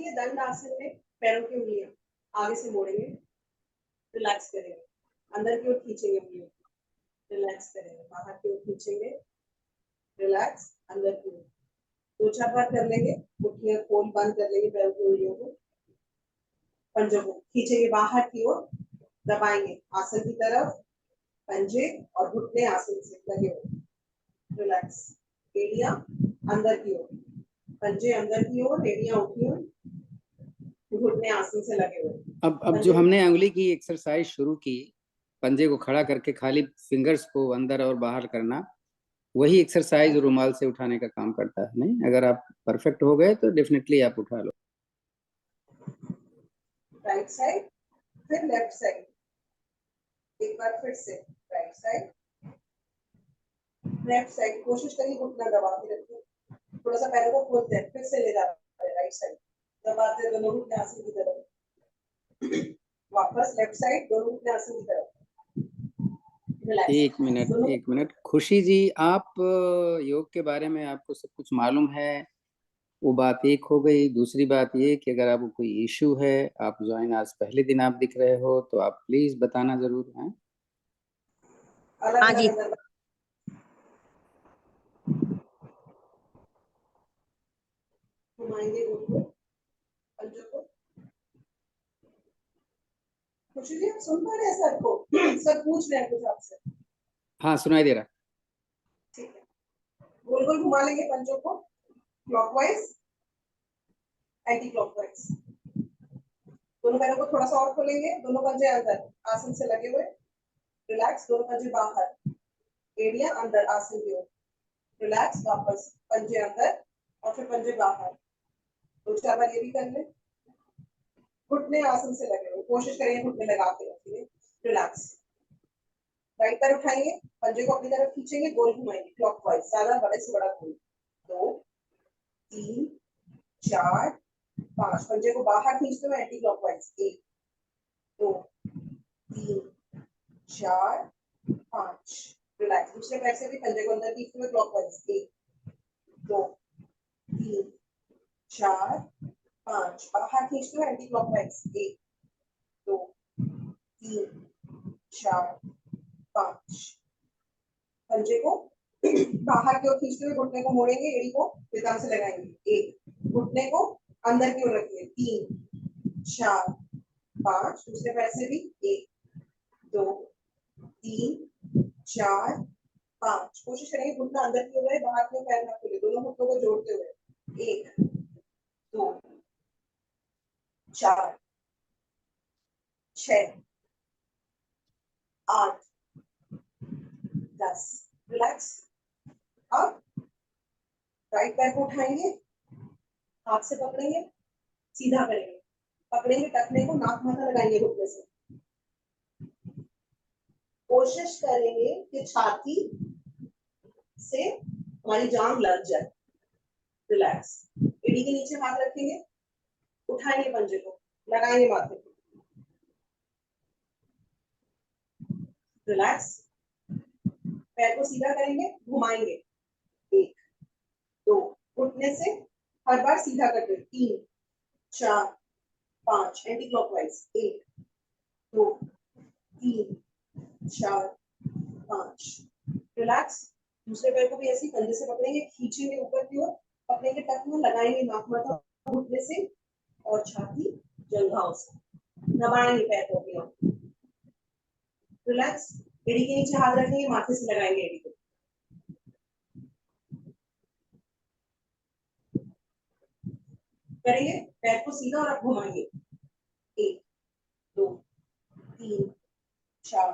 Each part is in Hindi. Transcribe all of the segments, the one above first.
करेंगे दंड आसन में, पैरों की उंगलियां आगे से मोड़ेंगे, रिलैक्स करेंगे, अंदर की ओर खींचेंगे उंगलियों, रिलैक्स करेंगे, बाहर की ओर खींचेंगे, रिलैक्स, अंदर की ओर 2-4 बार कर लेंगे। मुट्ठियां खोल बंद कर लेंगे पैरों की उंगलियों को, पंजों को खींचेंगे बाहर की ओर, दबाएंगे आसन की तरफ, पंजे और घुटने आसन से लगे हुए, रिलैक्स, एड़ियां अंदर की ओर, पंजे अंदर की ओर, एड़ियां उठी हुई, घुटने आसन से लगे हुए। अब जो हमने उंगली की एक्सरसाइज शुरू की, पंजे को खड़ा करके खाली फिंगर्स को अंदर और बाहर करना, वही एक्सरसाइज रुमाल से उठाने का काम करता है। नहीं, अगर आप परफेक्ट हो गए तो डेफिनेटली आप उठा लो। राइट साइड, फिर लेफ्ट साइड, एक बार फिर से राइट साइड, लेफ्ट साइड, कोशिश करिए घुटना दबा के रखिए, थोड़ा सा पैरों को खोलते हैं, फिर से ले जाते हैं राइट साइड, दबाते दोनों घुटने आसन की तरफ, वापस लेफ्ट साइड, दोनों घुटने आसन की तरफ। एक मिनट खुशी जी, आप योग के बारे में आपको सब कुछ मालूम है, वो बात एक हो गई। दूसरी बात ये कि अगर आपको कोई इशू है, आप ज्वाइन आज पहले दिन आप दिख रहे हो, तो आप प्लीज बताना जरूर है। हाँ जी, घुमाएंगे घुटनों, पंजों को। खुशी जी आप सुन पा रहे हैं सर को? सर पूछ रहे हैं कुछ आपसे। हाँ, सुनाई दे रहा। ठीक है, गोल गोल घुमा लेंगे पंजों को, क्लॉकवाइज, एंटी क्लॉकवाइज। दोनों पैरों को थोड़ा सा और खोलेंगे, दोनों पंजे अंदर आसन से लगे हुए, रिलैक्स, दोनों पंजे बाहर, एड़ियां अंदर आसन की ओर, रिलैक्स, वापस पंजे अंदर और फिर पंजे बाहर। 2-4 बार ये भी कर ले। घुटने आसन से लगे हुए, कोशिश करिए घुटने लगा के रखिए, रिलैक्स। राइट पैर उठाएंगे, पंजे को अपनी तरफ खींचेंगे, गोल घुमाएंगे क्लॉकवाइज, ज्यादा बड़े से बड़ा गोल। 2, 3, 4, 5, पंजे को बाहर खींचते हुए एंटी क्लॉकवाइज। 1, 2, 3, 4, 5, रिलैक्स। दूसरे पैर से भी पंजे को अंदर खींचते हुए क्लॉकवाइज। 1, 2, 3, 4, 5, बाहर खींचते हुए एंटी क्लॉकवाइज। 1, 2, 3, 4, 5, पंजे को बाहर की ओर खींचते हुए घुटने को मोड़ेंगे, एड़ी को बेदाम से लगाएंगे। 1, घुटने को अंदर की ओर रखिए। 3, 4, 5, दूसरे पैर से भी। 1, 2, 3, 4, 5, कोशिश करेंगे घुटना अंदर की ओर रहे, बाहर की ओर पैर ना खोले, दोनों घुटनों को जोड़ते हुए। 1, 2, 4, 6, 8, 10, रिलैक्स। अब राइट पैर को उठाएंगे, हाथ से पकड़ेंगे, सीधा करेंगे, पकड़ेंगे टखने को, नाक माथा लगाएंगे घुटने से, कोशिश करेंगे कि छाती से हमारी जांघ लग जाए, रिलैक्स। एड़ी के नीचे हाथ रखेंगे, उठाएंगे पंजे को, लगाएंगे माथे को, रिलैक्स। पैर को सीधा करेंगे, घुमाएंगे। 1, 2, घुटने से हर बार सीधा करते, 3, 4, 5, एंटी क्लॉकवाइज। 1, 2, 3, 4, 5, रिलैक्स। दूसरे पैर को भी ऐसे कंधे से पकड़ेंगे, खींचेंगे ऊपर की ओर, पकड़ेंगे टक में, लगाएंगे नाक माथा घुटने से और छाती जंघाओं से, दबाएंगे पैर को अपने आप, रिलैक्स। एड़ी के नीचे हाथ रखेंगे, माथे से लगाएंगे एड़ी को, करेंगे पैर को सीधा और अब घुमाएंगे। 1, 2, 3, 4,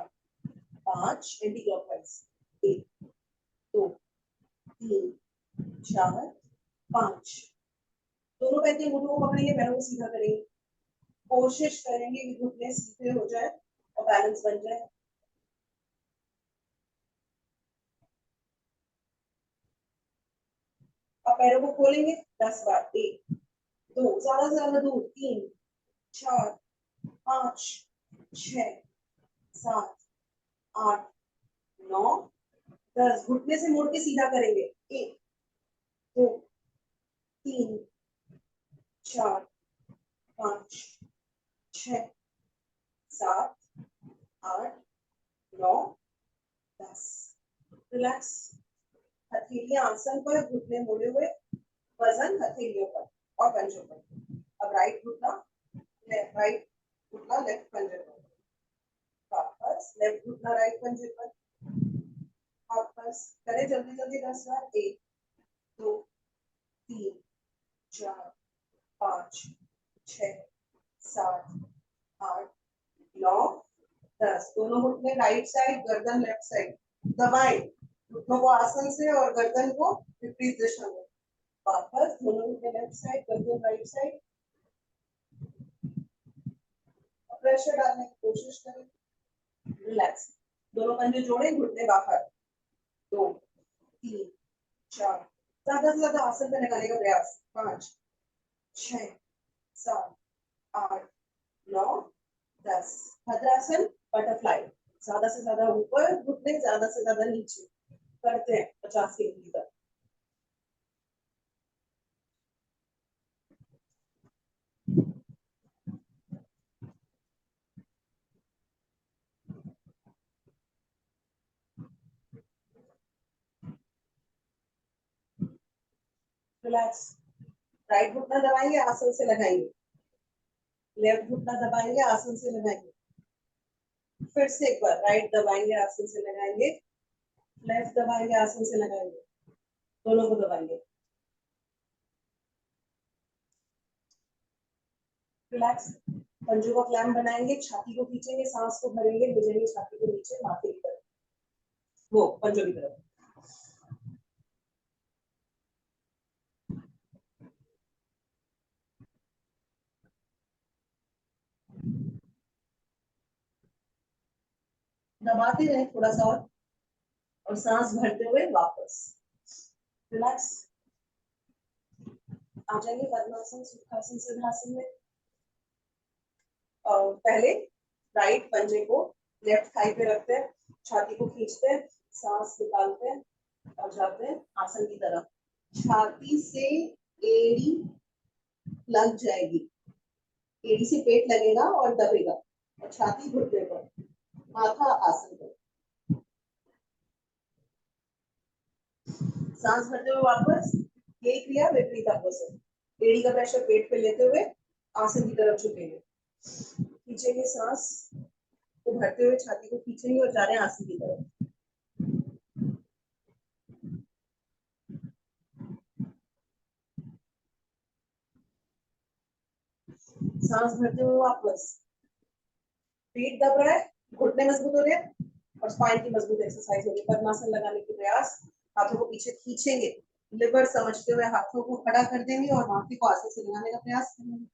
5, एंटी क्लॉकवाइज। 1, 2, 3, 4, 5, दोनों पैर के मुट्ठों को पकड़ेंगे, पैरों को सीधा करेंगे, कोशिश करेंगे कि घुटने सीधे हो जाए और बैलेंस बन जाए। अब पैरों को खोलेंगे 10 बार। 1, 2, ज्यादा से ज्यादा दूर, 3, 4, 5, 6, 7, 8, 9, 10, घुटने से मोड़ के सीधा करेंगे। 1, 2, 3, 4, रिलैक्स। हथेलियां आसन पर, घुटने मोड़े हुए, वजन हथेलियों पर और पंजों पर। अब राइट घुटना, राइट घुटना लेफ्ट पंजे पर, वापस लेफ्ट घुटना राइट पंजे पर, वापस करें जल्दी जल्दी 10 बार। 1 2 3 4 5 6 7 8 9 10। दोनों घुटने राइट साइड, गर्दन लेफ्ट साइड। दबाएं घुटनों को आसन से और गर्दन को विपरीत दिशा में। वापस दोनों घुटने लेफ्ट साइड, गर्दन राइट साइड। प्रेशर डालने की कोशिश करें। रिलैक्स। दोनों पंजे जोड़े, घुटने बाहर। 2 3 4, ज्यादा से ज्यादा आसन पे लगाने का प्रयास। 5 6 7 8 9 10। भद्रासन बटरफ्लाई, ज्यादा से ज्यादा ऊपर घुटने, ज्यादा से ज्यादा नीचे करते हैं 50 डिग्री तक। रिलैक्स। राइट घुटना दबाएंगे, आसन से लगाएंगे। लेफ्ट घुटना दबाएंगे, आसन से लगाएंगे। फिर से एक बार राइट दबाएंगे, आसन से लगाएंगे। लेफ्ट दबाएंगे, आसन से लगाएंगे। दोनों को दबाएंगे। रिलैक्स। पंजों का क्लैम्प बनाएंगे, छाती को खींचेंगे, सांस को भरेंगे, भेजेंगे छाती को नीचे, माथे की तरफ, वो पंजों की तरफ। दबाते रहे थोड़ा सा और सांस भरते हुए वापस। रिलैक्स। आ जाएंगे पद्मासन, सुखासन, सिंहासन में। और पहले राइट पंजे को लेफ्ट थाई पे रखते हैं, छाती को खींचते हैं, सांस निकालते हैं और जाते हैं आसन की तरफ। छाती से एड़ी लग जाएगी, एड़ी से पेट लगेगा और दबेगा, और छाती घुटने पर, माथा आसन पर। सांस भरते हुए वापस। यही क्रिया विपरीत अपोजिट। एड़ी का प्रेशर पेट पे लेते हुए आसन की तरफ झुकेंगे, खींचेंगे सांस को भरते हुए, छाती को खींचेंगे और जा रहे हैं आसन की तरफ। सांस भरते हुए वापस। पेट दब रहा है, घुटने मजबूत हो रहे हैं और स्पाइन की मजबूत एक्सरसाइज हो रही है। पद्मासन लगाने की प्रयास। हाथों को पीछे खींचेंगे, लिवर समझते हुए हाथों को खड़ा कर देंगे और माथे को आसन से लगाने का प्रयास करेंगे।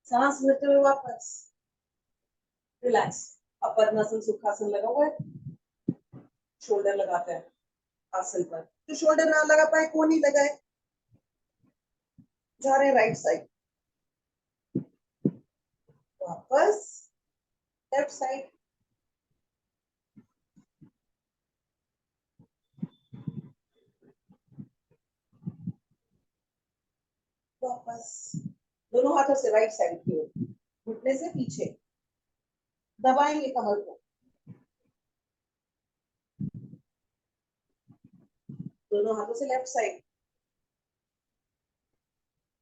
सांस भरते हुए वापस। रिलैक्स। अब पद्मासन सुखासन लगा हुआ है, शोल्डर लगाते हैं आसन पर। तो शोल्डर ना लगा पाए, कोनी लगाए। जा रहे हैं राइट साइड, वापस लेफ्ट साइड, वापस। दोनों हाथों से राइट साइड की ओर, घुटने से पीछे दबाएंगे कमर को। दोनों हाथों से लेफ्ट साइड,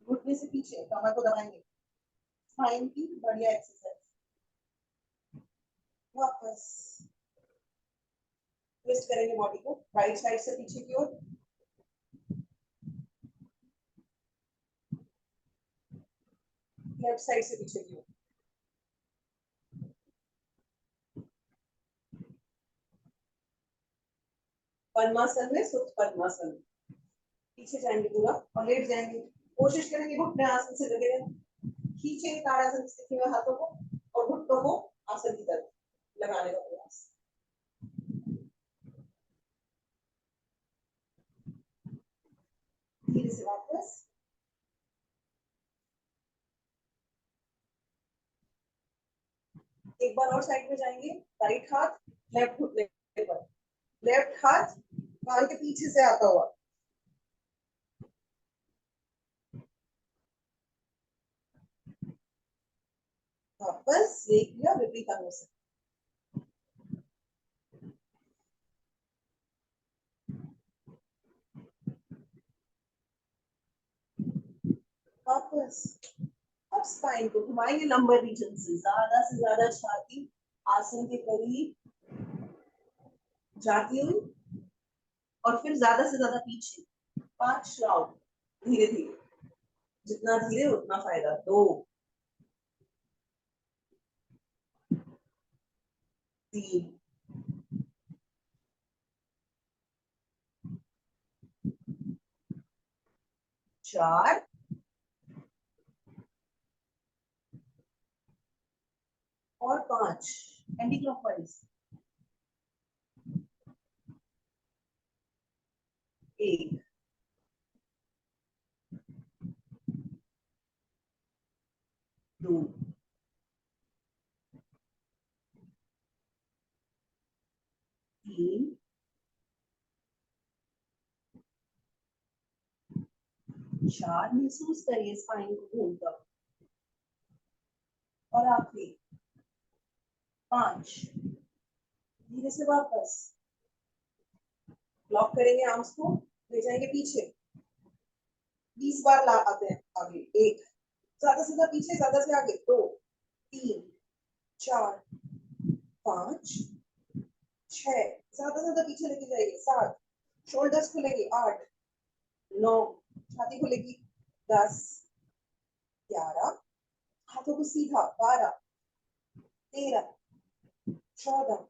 घुटने से पीछे कमर को दबाएंगे। स्पाइन की बढ़िया एक्सरसाइज। वापस ट्विस्ट करेंगे बॉडी को राइट साइड से पीछे की ओर, लेफ्ट साइड से पीछे की ओर। पद्मासन में सुप्त पद्मासन, पीछे जाएंगे पूरा और लेट जाएंगे। कोशिश करेंगे घुटने आसन से लगे रहें। खींचेंगे ताड़ासन स्थिति में हाथों को और घुटनों को आसन की तरफ लगाने का प्रयास। धीरे से वापस। एक बार और साइड में जाएंगे। राइट हाथ लेफ्ट घुटने पर, लेफ्ट हाथ कान के पीछे से आता हुआ, ये किया विपरीत अंगों से। वापस अब स्पाइन को घुमाएंगे लंबर रीजन से ज्यादा छाती आसन के करीब जाती हुई और फिर ज्यादा से ज्यादा पीछे 5 राउंड धीरे धीरे, जितना धीरे उतना फायदा। 2 3 4 और 5 एंटी क्लॉकवाइज। 1 2 3 4 महसूस करिए स्पाइन को घूमता और आखिरी 5 धीरे से वापस लॉक करेंगे, आर्म्स को ले जाएंगे पीछे 20 बार ला आते हैं आगे। 1 ज्यादा से ज्यादा पीछे, ज्यादा से आगे। 2 3 4 5 6 ज्यादा से ज्यादा पीछे लेके जाइए। 7 शोल्डर्स खुलेंगे। 8 9 छाती खुलेगी। 10 11 हाथों को सीधा। 12 13 14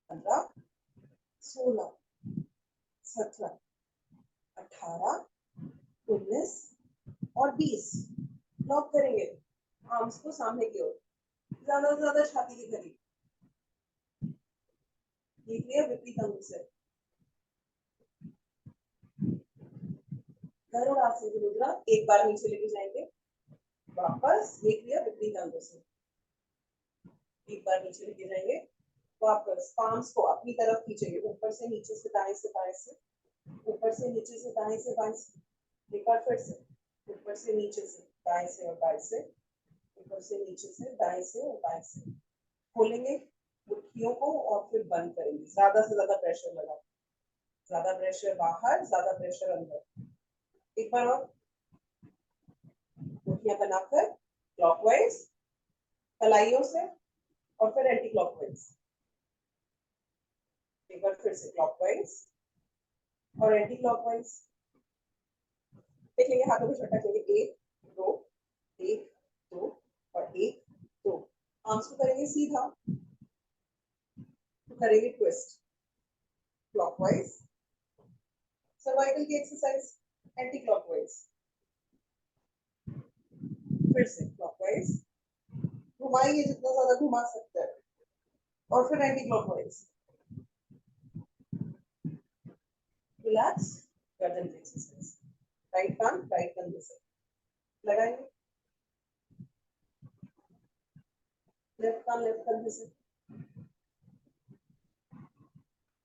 15 16 17 18 19 और 20 लॉक करेंगे आर्म्स को सामने की ओर, ज्यादा से ज्यादा छाती के करीब। ये क्रिया विपरीत अंग से। गरुड़ आसन की मुद्रा, एक बार नीचे लेके जाएंगे वापस। ये क्रिया विपरीत अंग से। एक बार नीचे लेके जाएंगे वापस, पाम्स को अपनी तरफ खींचेंगे, ऊपर से नीचे से दाएं से बाएं से, ऊपर से नीचे से दाएं से बाएं से। एक बार फिर से ऊपर से नीचे से दाएं से और बाएं से, ऊपर से नीचे से दाएं से और बाएं से। खोलेंगे मुट्ठियों को और फिर बंद करेंगे। ज्यादा से ज्यादा प्रेशर लगा, ज्यादा प्रेशर बाहर, ज्यादा प्रेशर अंदर। एक बार और मुट्ठियां बनाकर क्लॉकवाइज कलाइयों से और फिर एंटी क्लॉकवाइज। एक बार फिर से क्लॉकवाइज और एंटी क्लॉकवाइज। देखेंगे हाथों को झटकेंगे। 1 2 1 2 और 1 2। आर्म्स को करेंगे सीधा, तो करेंगे ट्विस्ट क्लॉकवाइज। सर्वाइकल की एक्सरसाइज एंटी क्लॉकवाइज। फिर से क्लॉकवाइज घुमाइए जितना ज्यादा घुमा सकते हैं और फिर एंटी क्लॉकवाइज। रिलैक्स गर्दन की एक्सरसाइज। राइट कंधे से लगाएंगे, लेफ्ट कंधे से।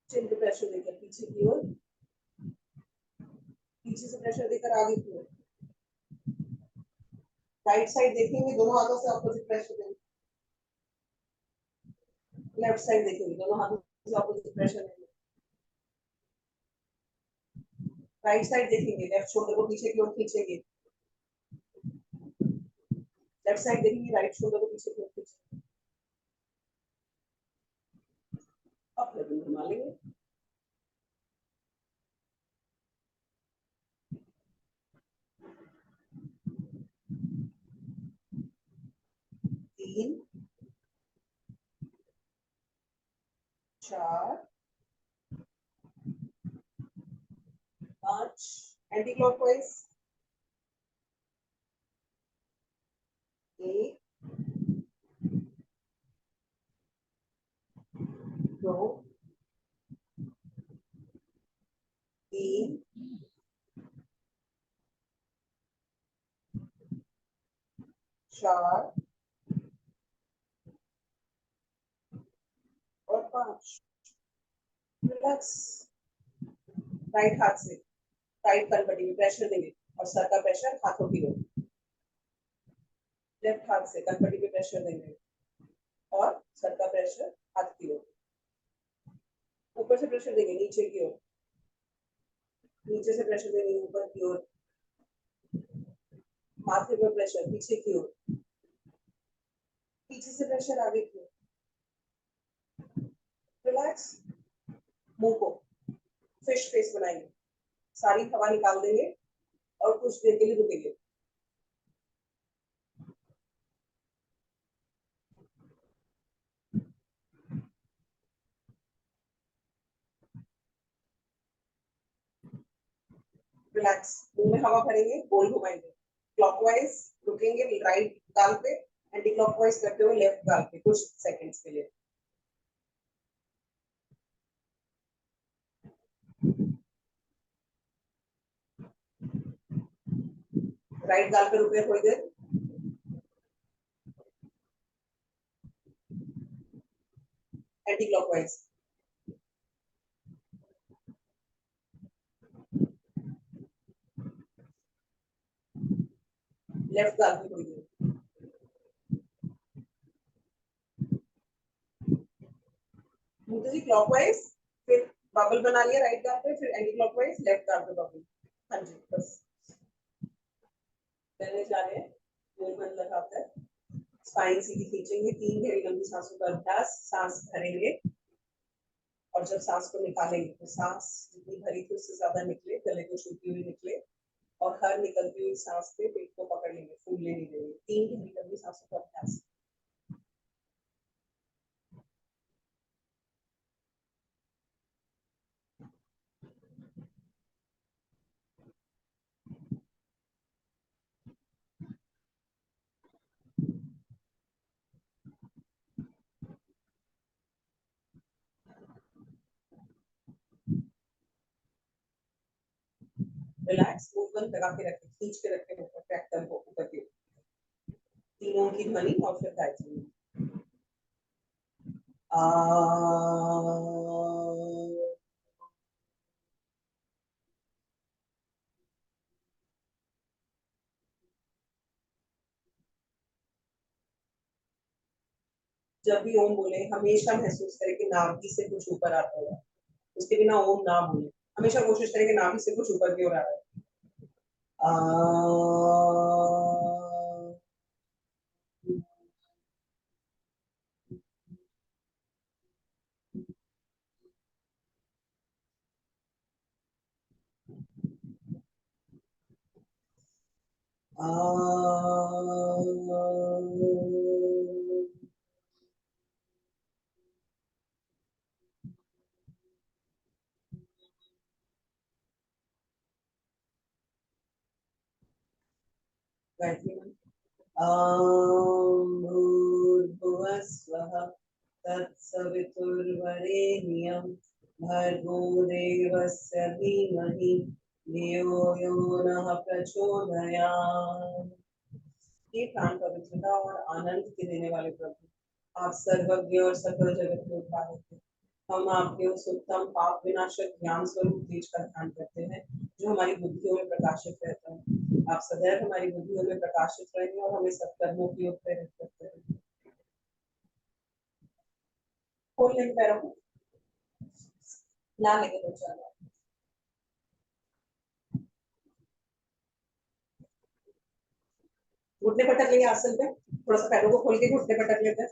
चिन पे प्रेशर देकर पीछे की ओर, पीछे से प्रेशर देकर आगे की ओर। राइट साइड देखेंगे, दोनों हाथों से ऑपोजिट प्रेशर देंगे। लेफ्ट साइड देखेंगे, दोनों हाथों से ऑपोजिट प्रेशर देंगे। राइट साइड देखेंगे, लेफ्ट शोल्डर को पीछे की ओर खींचेंगे। लेफ्ट साइड देखेंगे, राइट शोल्डर को पीछे की ओर खींचेंगे। अब गर्दन घुमा लेंगे। तीन 4 5 एंटी क्लॉकवाइज। 1 2 3 4 और 5। रिलैक्स। राइट हाथ से राइट कनपट्टी में प्रेशर देंगे और सर का प्रेशर हाथों की ओर। लेफ्ट हाथ से कनपट्टी पे प्रेशर देंगे और सर का प्रेशर हाथ की ओर, ऊपर से प्रेशर देंगे नीचे की ओर, नीचे से प्रेशर देंगे ऊपर की ओर, माथे पर प्रेशर पीछे की ओर, पीछे से प्रेशर आगे की ओर। रिलैक्स, मुंह को फिश फेस बनाएंगे, सारी हवा निकाल देंगे और कुछ देर के लिए रुकेंगे। रिलैक्स, मुंह में हवा भरेंगे, गोल घुमाएंगे, क्लॉकवाइज रुकेंगे राइट गाल पे, एंटी क्लॉकवाइज करते हुए लेफ्ट गाल पे कुछ सेकंड्स के लिए। राइट गाल पे रुके थोड़ी देर, एंटी क्लॉकवाइज, लेफ्ट गाल पे थोड़ी देर, जी क्लॉकवाइज, फिर बबल बना लिया राइट गाल पे, फिर एंटी क्लॉकवाइज लेफ्ट गाल पे बबल। हाँ जी बस करने जा रहे हैं। गोल बंद लगाकर स्पाइन सीधी खींचेंगे, 3 गहरी लंबी सांसों का अभ्यास। सांस भरेंगे और जब सांस को निकालेंगे तो सांस जितनी भरी थी उससे ज्यादा निकले, गले को छूती हुई निकले, और हर निकलती हुई सांस पे पेट को पकड़ लेंगे, फूलने नहीं देंगे। 3 गहरी लंबी सांसों का अभ्यास। रिलैक्स, मुंह बंद लगा के रखें, खींच के रखें ऊपर, ट्रैक्टर को ऊपर की, तीनों की ध्वनि और फिर गायत्री। आ जब भी ओम बोले हमेशा महसूस करें कि नाभि से कुछ ऊपर आता है, उसके बिना ओम ना बोले, हमेशा कोशिश करें कि नाभि से कुछ ऊपर की ओर आ रहा है। गायत्री भूर्भुवः स्वः तत्सवितुर्वरेण्यं भर्गो देवस्य धीमहि धियो यो नः प्रचोदयात्। ये प्राण पवित्रता और आनंद के देने वाले प्रभु, आप सर्वज्ञ और सकल जगत के उत्पादक हैं। हम आपके उस उत्तम पाप विनाशक ज्ञान स्वरूप तेज का ध्यान करते हैं जो हमारी बुद्धियों में प्रकाशित रहता है। आप सदैव हमारी बुद्धियों में प्रकाशित रहें और हमें सत्कर्मों की ओर प्रेरित करते हैं। खोल लेंगे पैरों को, ला लेंगे 2-4 बार। घुटने पटक लेंगे आसन पे, थोड़ा सा पैरों को खोल के घुटने पटक लेते हैं,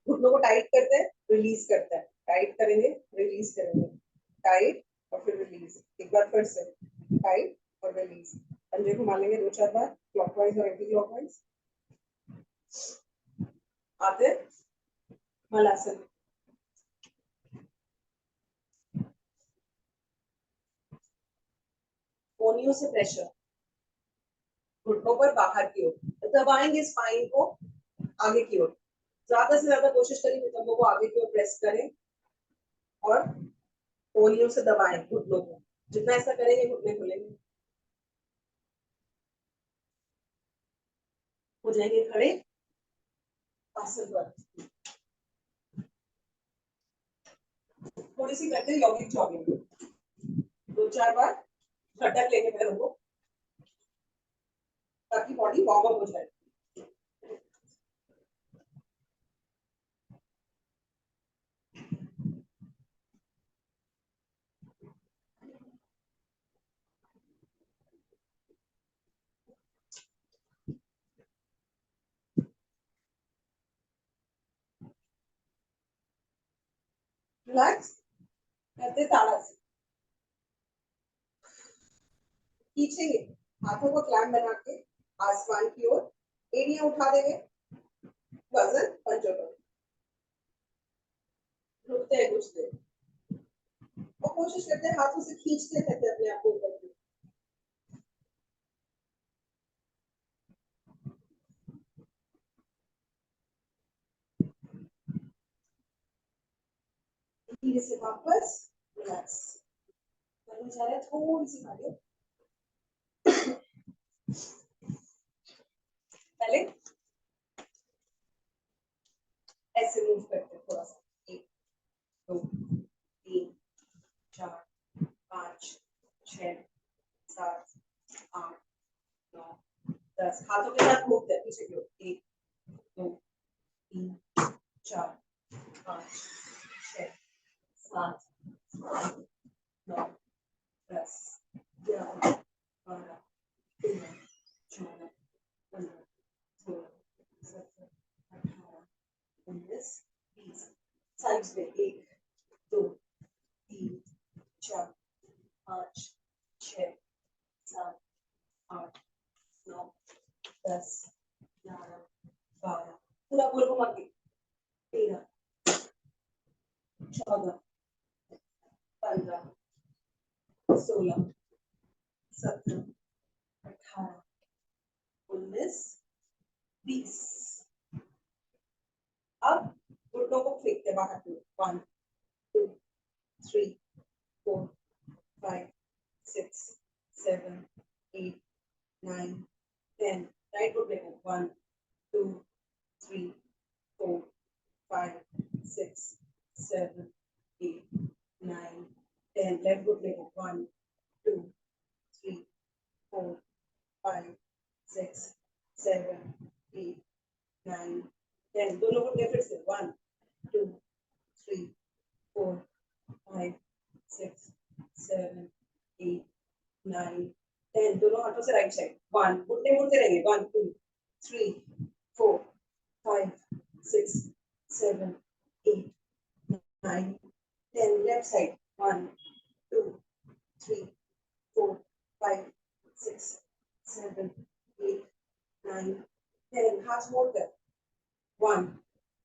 घुटनों को टाइट करते हैं, रिलीज करते हैं, टाइट करेंगे, रिलीज करेंगे, टाइट और फिर रिलीज। एक बार फिर से टाइट और रिलीज। पंजे घुमा लेंगे 2-4 बार, क्लॉकवाइज और एंटी क्लॉकवाइज। आते मलासन, कोनियों से प्रेशर घुटनों पर बाहर की ओर, दबाएंगे स्पाइन को आगे की ओर, ज्यादा से ज्यादा कोशिश करें नितंबों को आगे की ओर प्रेस करें और कोनियों से दबाएं घुटनों को। जितना ऐसा करेंगे घुटने खुलेंगे। हो जाएंगे खड़े आसन पर। थोड़ी सी करते हैं यौगिक जॉगिंग, 2-4 बार झटक लेंगे पैरों को ताकि बॉडी वार्म अप हो जाए। रिलैक्स करते ताड़ासन, खींचेंगे हाथों को क्लैम्प बना के आसमान की ओर, एड़ियां उठा देंगे, वजन पंजों पर, रुकते हैं कुछ देर और कोशिश करते हैं हाथों से खींचते रहते अपने आप को ऊपर की। धीरे से वापस रिलैक्स करना चाह रहे हैं, थोड़ी सी कार्डियो। पहले ऐसे मूव करते हैं थोड़ा सा, 1 2 3 4 5 6 7 8 9 10, हाथों के साथ घूमते हैं पीछे की ओर, 1 2 3 4 5 6 7 8 9 10 11 12 13 14 15 16 17 18 19 20, साइड्स में 1 2 3 4 5 6 7 8 9 10 11 12, पूरा गोल घुमा के 13 14 15 16 17 18 19 20। अब घुटनों को फेंकते बाहर की ओर, 1 2 3 4 5 6 7 8 9 10, राइट घुटने को 1 2 3 4 5 6 7 8 9 10, लेफ्ट घुटने को 1 2 3 4 5 6 7 8 9 10, दोनों घुटने फिर से 1 2 3 4 5 6 7 8 9 10, दोनों हाथों से राइट साइड, 1, घुटने मुड़ते रहेंगे, 1 2 3 4 5 6 7 8 9 10, लेफ्ट साइड, 1 2 3 4 5 6 7 8 9 10, हाथ मोड़कर 1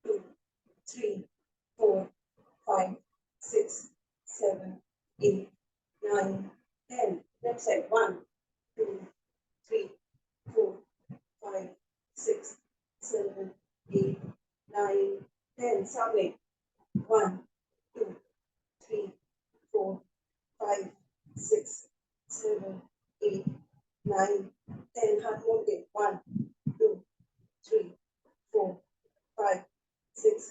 2 3 4 5 6 7 8 9 10, left side, 1 2 3 4 5 6 7 8 9 10, सामने 1 2 3 4 5 6 7 8 9 10, हाथ मोड़ के 1 2 3 4 5 6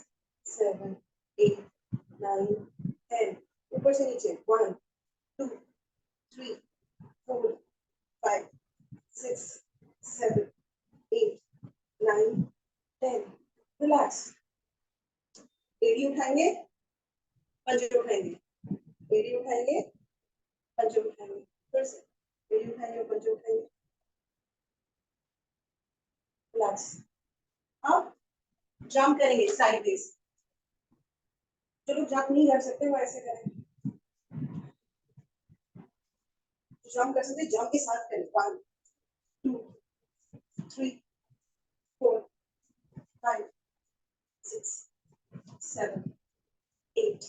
7 8 9 10, ऊपर से नीचे 1 2 3 4 5 6 7 8 9 10, रिलैक्स, एड़ी उठाएंगे, पंजे उठाएंगे, एड़ी उठाएंगे, पंजे उठाएंगे, फिर से एड़ी उठाएंगे, पंजे उठाएंगे, रिलैक्स। अब जंप करेंगे साइडवेज, जो लोग जंप नहीं कर सकते वो ऐसे करें, जंप कर सकते जंप के साथ करें, 1 2 3 4 5 6 7 8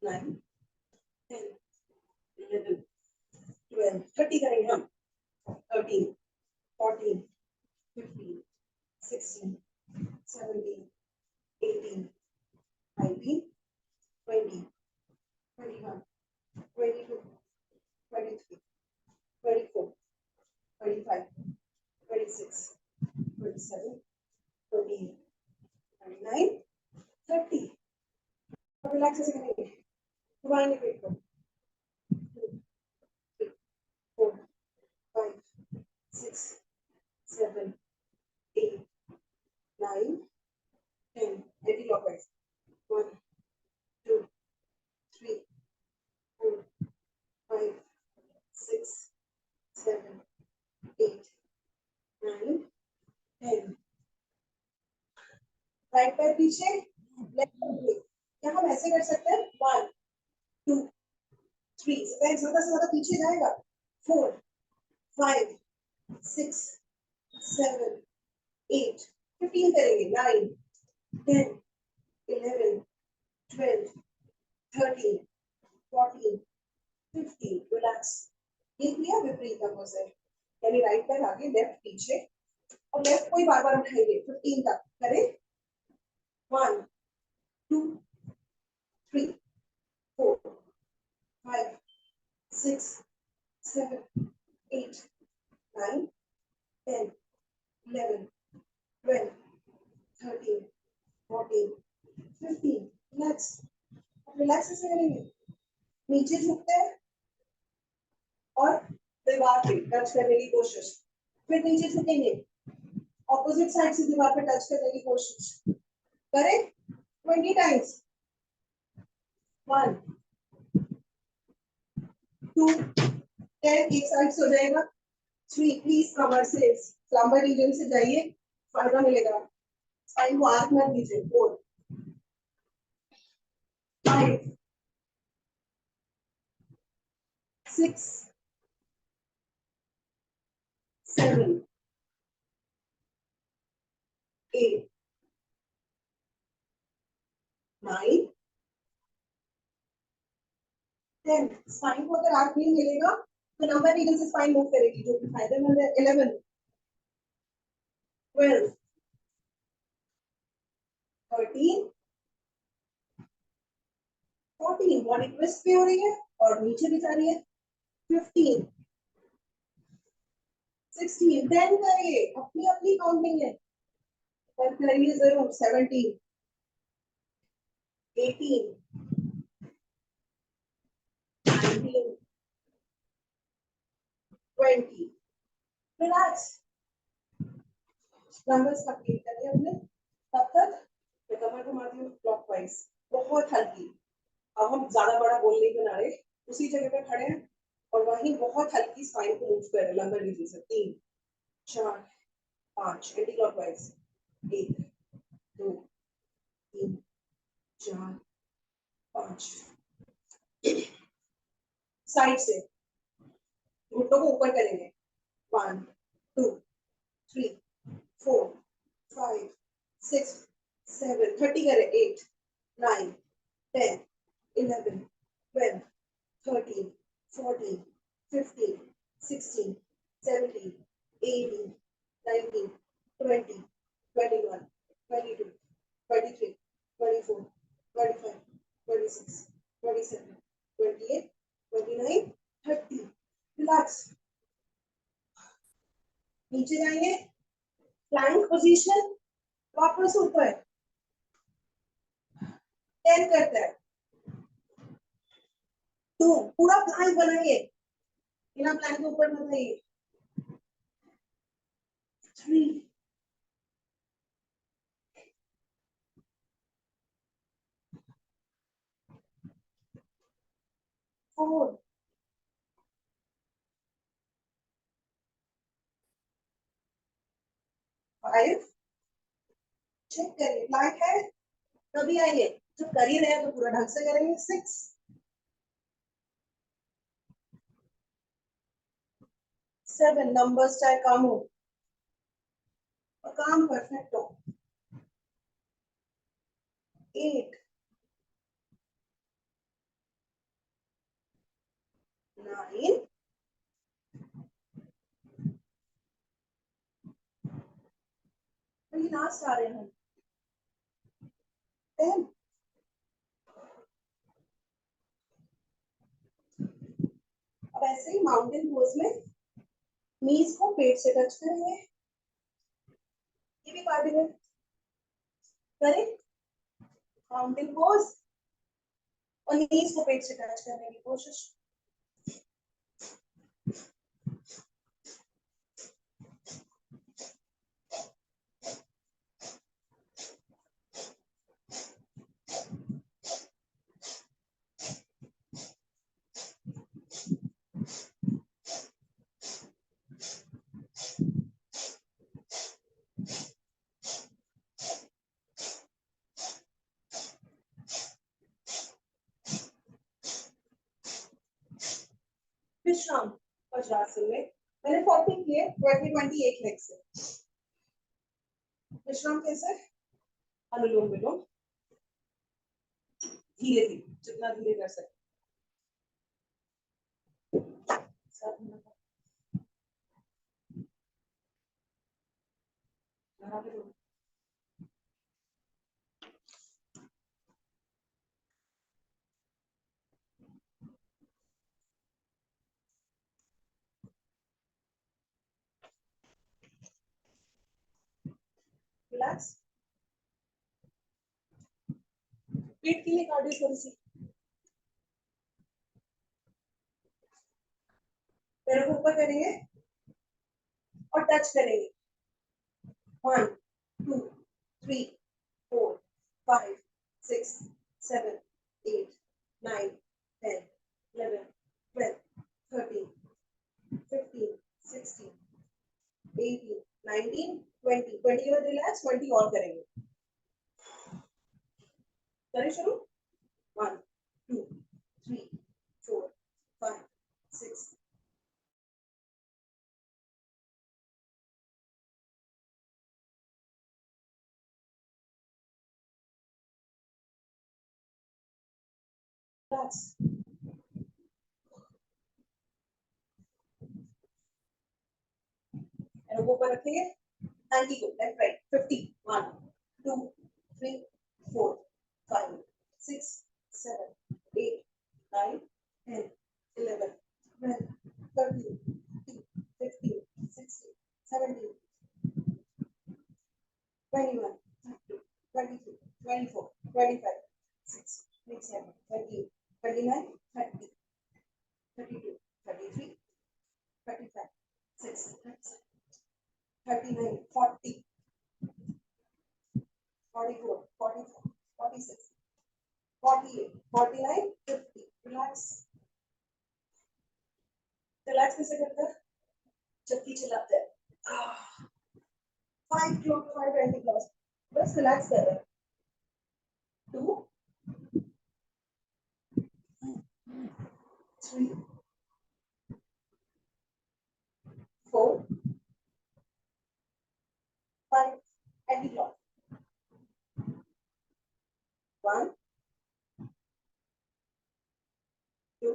9 10 11 12 30 करेंगे हम, 13 14 15 16 17 18 19 20 21 22 23 24 25 26 27 28 29 30, रिलैक्स से करेंगे, घुमाएंगे पेट को, 2 3 4 5 6 राइट पैर पीछे, लेफ्ट पैर, क्या हम ऐसे कर सकते हैं 1 2 3, पैर ज्यादा से ज्यादा पीछे जाएगा, 4 5 6 7 8 15 करेंगे, 9 10 11 12 13 14 15, रिलैक्स। ये किया विपरीत अंगों से, यानी राइट पैर आगे, लेफ्ट पीछे, और लेफ्ट को ही बार बार उठाएंगे 15 तक। करें 1 2 3 4 5 6 7 8 9 10 11 12 13 14 15, रिलैक्स। अब रिलैक्स से करेंगे, नीचे झुकते हैं और दीवार पे टच करने की कोशिश, फिर नीचे झुकेंगे, ऑपोजिट साइड से दीवार पे टच करने की कोशिश करें 20 टाइम्स। 1 2 10, एक साइड से हो जाएगा। 3, प्लीज कमर से लंबर रीजन से जाइए, फायदा मिलेगा, स्पाइन को आर्क मत दीजिए। 4 5 6 7 8 9 10, स्पाइन को अगर आर्क नहीं मिलेगा तो नंबर रीजन से स्पाइन मूव करेगी, जो कि फायदेमंद है। 11 12 13 14, बॉडी ट्विस्ट भी हो रही है और नीचे भी जा रही है। 15 16, 10 करिए, अपनी अपनी काउंटिंग है, पर करिए जरूर। 17 18 19 20, रिलैक्स। नंबर्स कंप्लीट करिए अपने, तब तक मैं कमर घुमाती हूँ क्लॉकवाइज, बहुत हल्की। अब हम ज्यादा बड़ा गोल नहीं बना रहे, उसी जगह पे खड़े हैं और वहीं बहुत हल्की स्पाइन को मूव कर रहे हैं लंबर रीजन से। 3 4 5, एंटी क्लॉकवाइज, 1 2 3 4 5, साइड से घुटनों को ऊपर करेंगे। 1 2 3 4 5 6 7, 30 करें। 8 9 10 11 12 13 14 15 16 17 18 19 20 21 22 23 24 25 26 27 28 29 30, रिलैक्स। नीचे जाएंगे, प्लैंक पोजीशन, वापस ऊपर 10 करते हैं। 2, पूरा प्लैंक बनाइए, बिना प्लैंक के ऊपर मत आइए। 3 4 5, चेक करिए प्लैंक है तभी आइए, जब कर ही रहे हैं तो पूरा ढंग से करेंगे। 6 7, नंबर्स चाहे कम हो और काम परफेक्ट हो। 8 9 लास्ट आ रहे हैं 10। अब ऐसे ही माउंटेन पोज में नीज को पेट से टच करेंगे, ये भी पार्टी में करें माउंटेन पोज और नीज को पेट से टच करने की कोशिश। विश्राम वज्रासन में मैंने 40 किए, 20 एक लेग से। विश्राम कैसे? अनुलोम विलोम धीरे धीरे, जितना धीरे कर सकते। रिलैक्स। पेट के लिए कार्डियो थोड़ी सी, पैरों को ऊपर करेंगे और टच करेंगे। 1 2 3 4 5 6 7 8 9 10 11 12 13 15 16 18 19 20 20 के बाद रिलैक्स, 20 और करेंगे। करें शुरू। 1 2 3 4 5 6 रिलैक्स। पैरों ऊपर रखेंगे, एंटी को लेफ्ट राइट 50 1 2 3 4 5 6 7 8 9 10 11 12 13 15 16 17 21 22 23 24 25 6 27 28 29 30 32 33 35 6 37 39 40 44 45 46 48 49 50 रिलैक्स। रिलैक्स कैसे करते हैं? चक्की चलाते हैं। 5 क्लॉक 5 एंटी क्लॉक, बस रिलैक्स कर रहे हैं। 2 3 4 5 एंटी क्लॉक। 1 2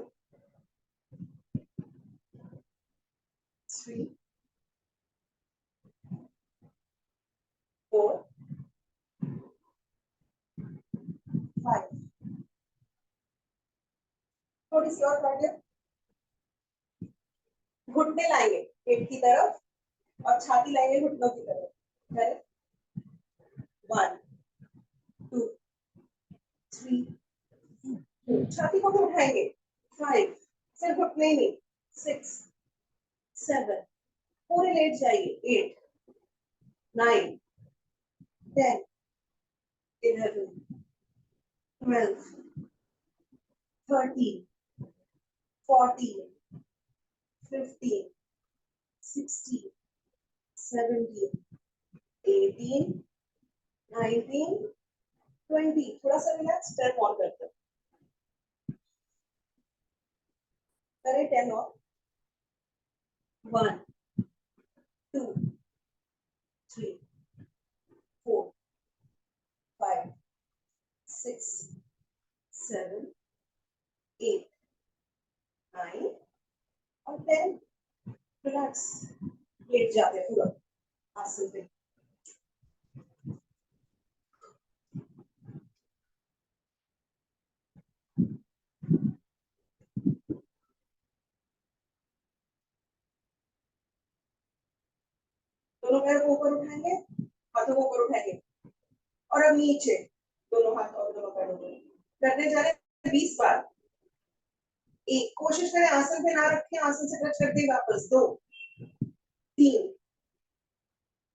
3 4 5। थोड़ी सी और कार्डियो। घुटने लाएंगे पेट की तरफ और छाती लाएंगे घुटनों की तरफ। करें। 1 2 3 छाती को भी उठाएंगे। 5 सिर्फ घुटने ही नहीं। 6 7 पूरे लेट जाइए। 8 9 10 11 12 13 14 15 16 17 18 19 20। थोड़ा सा रिलैक्स। 10 और करते हैं। करें 10 और। 1 2 3 4 5 6 7 8 9 और 10। रिलैक्स। लेट जाते हैं पूरा आसन पे। दोनों पैर को ऊपर उठाएंगे, हाथों को ऊपर उठाएंगे और अब नीचे दोनों हाथ और दोनों पैरों को करने जा रहे हैं 20 बार। एक कोशिश करें आसन पे ना रखें, आसन से टच करते ही वापस। 2 3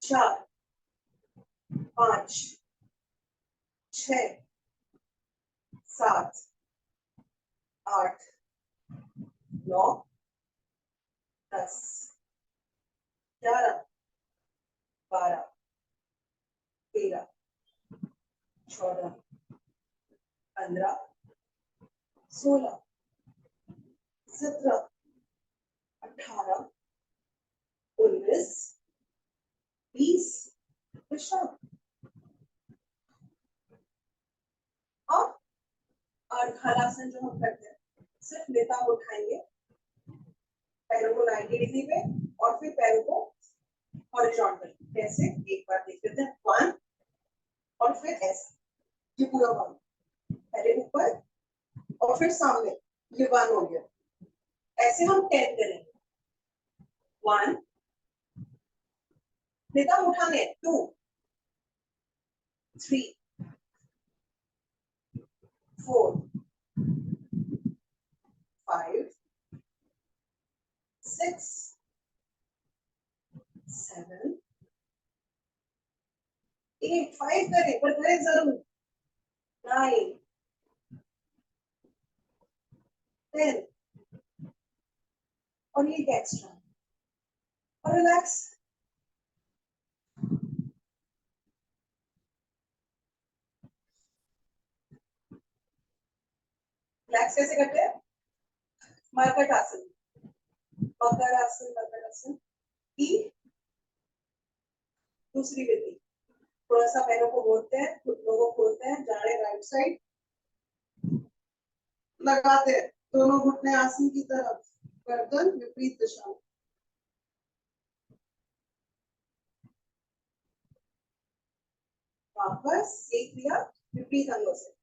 4 5 6 7 8 9 10 11 12 13 14 15 16 17 18, 19, 20 विश्राम। अब अर्धहलासन जो हम करते हैं, सिर्फ नितंब उठाएंगे, पैरों को 90 डिग्री पे और फिर पैरों को हॉरिजॉन्टल। कैसे, एक बार देख लेते हैं। 1 और फिर ऐसे, ये पूरा 1, पहले ऊपर और फिर सामने, ये 1 हो गया। ऐसे हम 10 करेंगे। 1, नितंब उठाने, 2, 3, 4, 5, 6, 7, 8, 5 करें पर करें जरूर। 9, 10 और ये एक्स्ट्रा और रिलैक्स। रिलैक्स कैसे करते हैं? मरकट आसन, मकर आसन, मकर आसन की दूसरी विधि। थोड़ा सा पैरों को मोड़ते हैं, घुटनों को खोलते हैं, जा रहे राइट साइड, लगाते हैं दोनों घुटने आसन की तरफ, गर्दन विपरीत दिशा में। वापस ये क्रिया विपरीत अंगों से।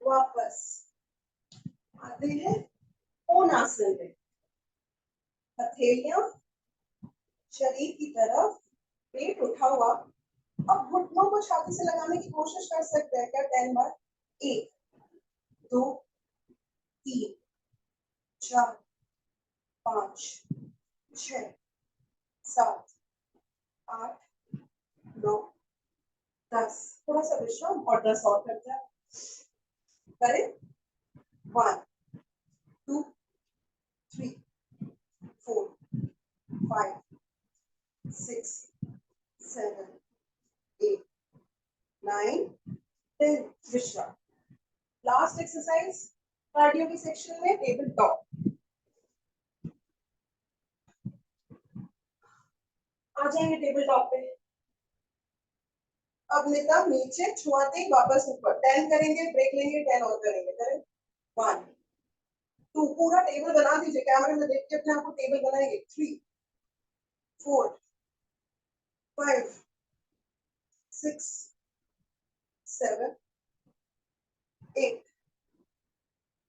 वापस आते हैं कोणासन में, हथेलियां शरीर की तरफ, पेट उठा हुआ। अब घुटनों को छाती से लगाने की कोशिश कर सकते हैं क्या? 10 बार। 1, 2, 3, 4, 5, 6, 7, 8, 9, 10। थोड़ा सा विश्राम और 10 और करते हैं। करें 1, 2, 3, 4, 5, 6, 7, 8, 9, 10 विश्राम। लास्ट एक्सरसाइज कार्डियो के सेक्शन में टेबल टॉप। आ जाएंगे टेबल टॉप पे। अब नितंब नीचे छुआते ही वापस ऊपर। 10 करेंगे, ब्रेक लेंगे, 10 और करेंगे। करें 1, 2, पूरा टेबल बना दीजिए, कैमरे में देख के अपने आप को टेबल बनाएंगे। 3, 4, 5, 6, 7, 8,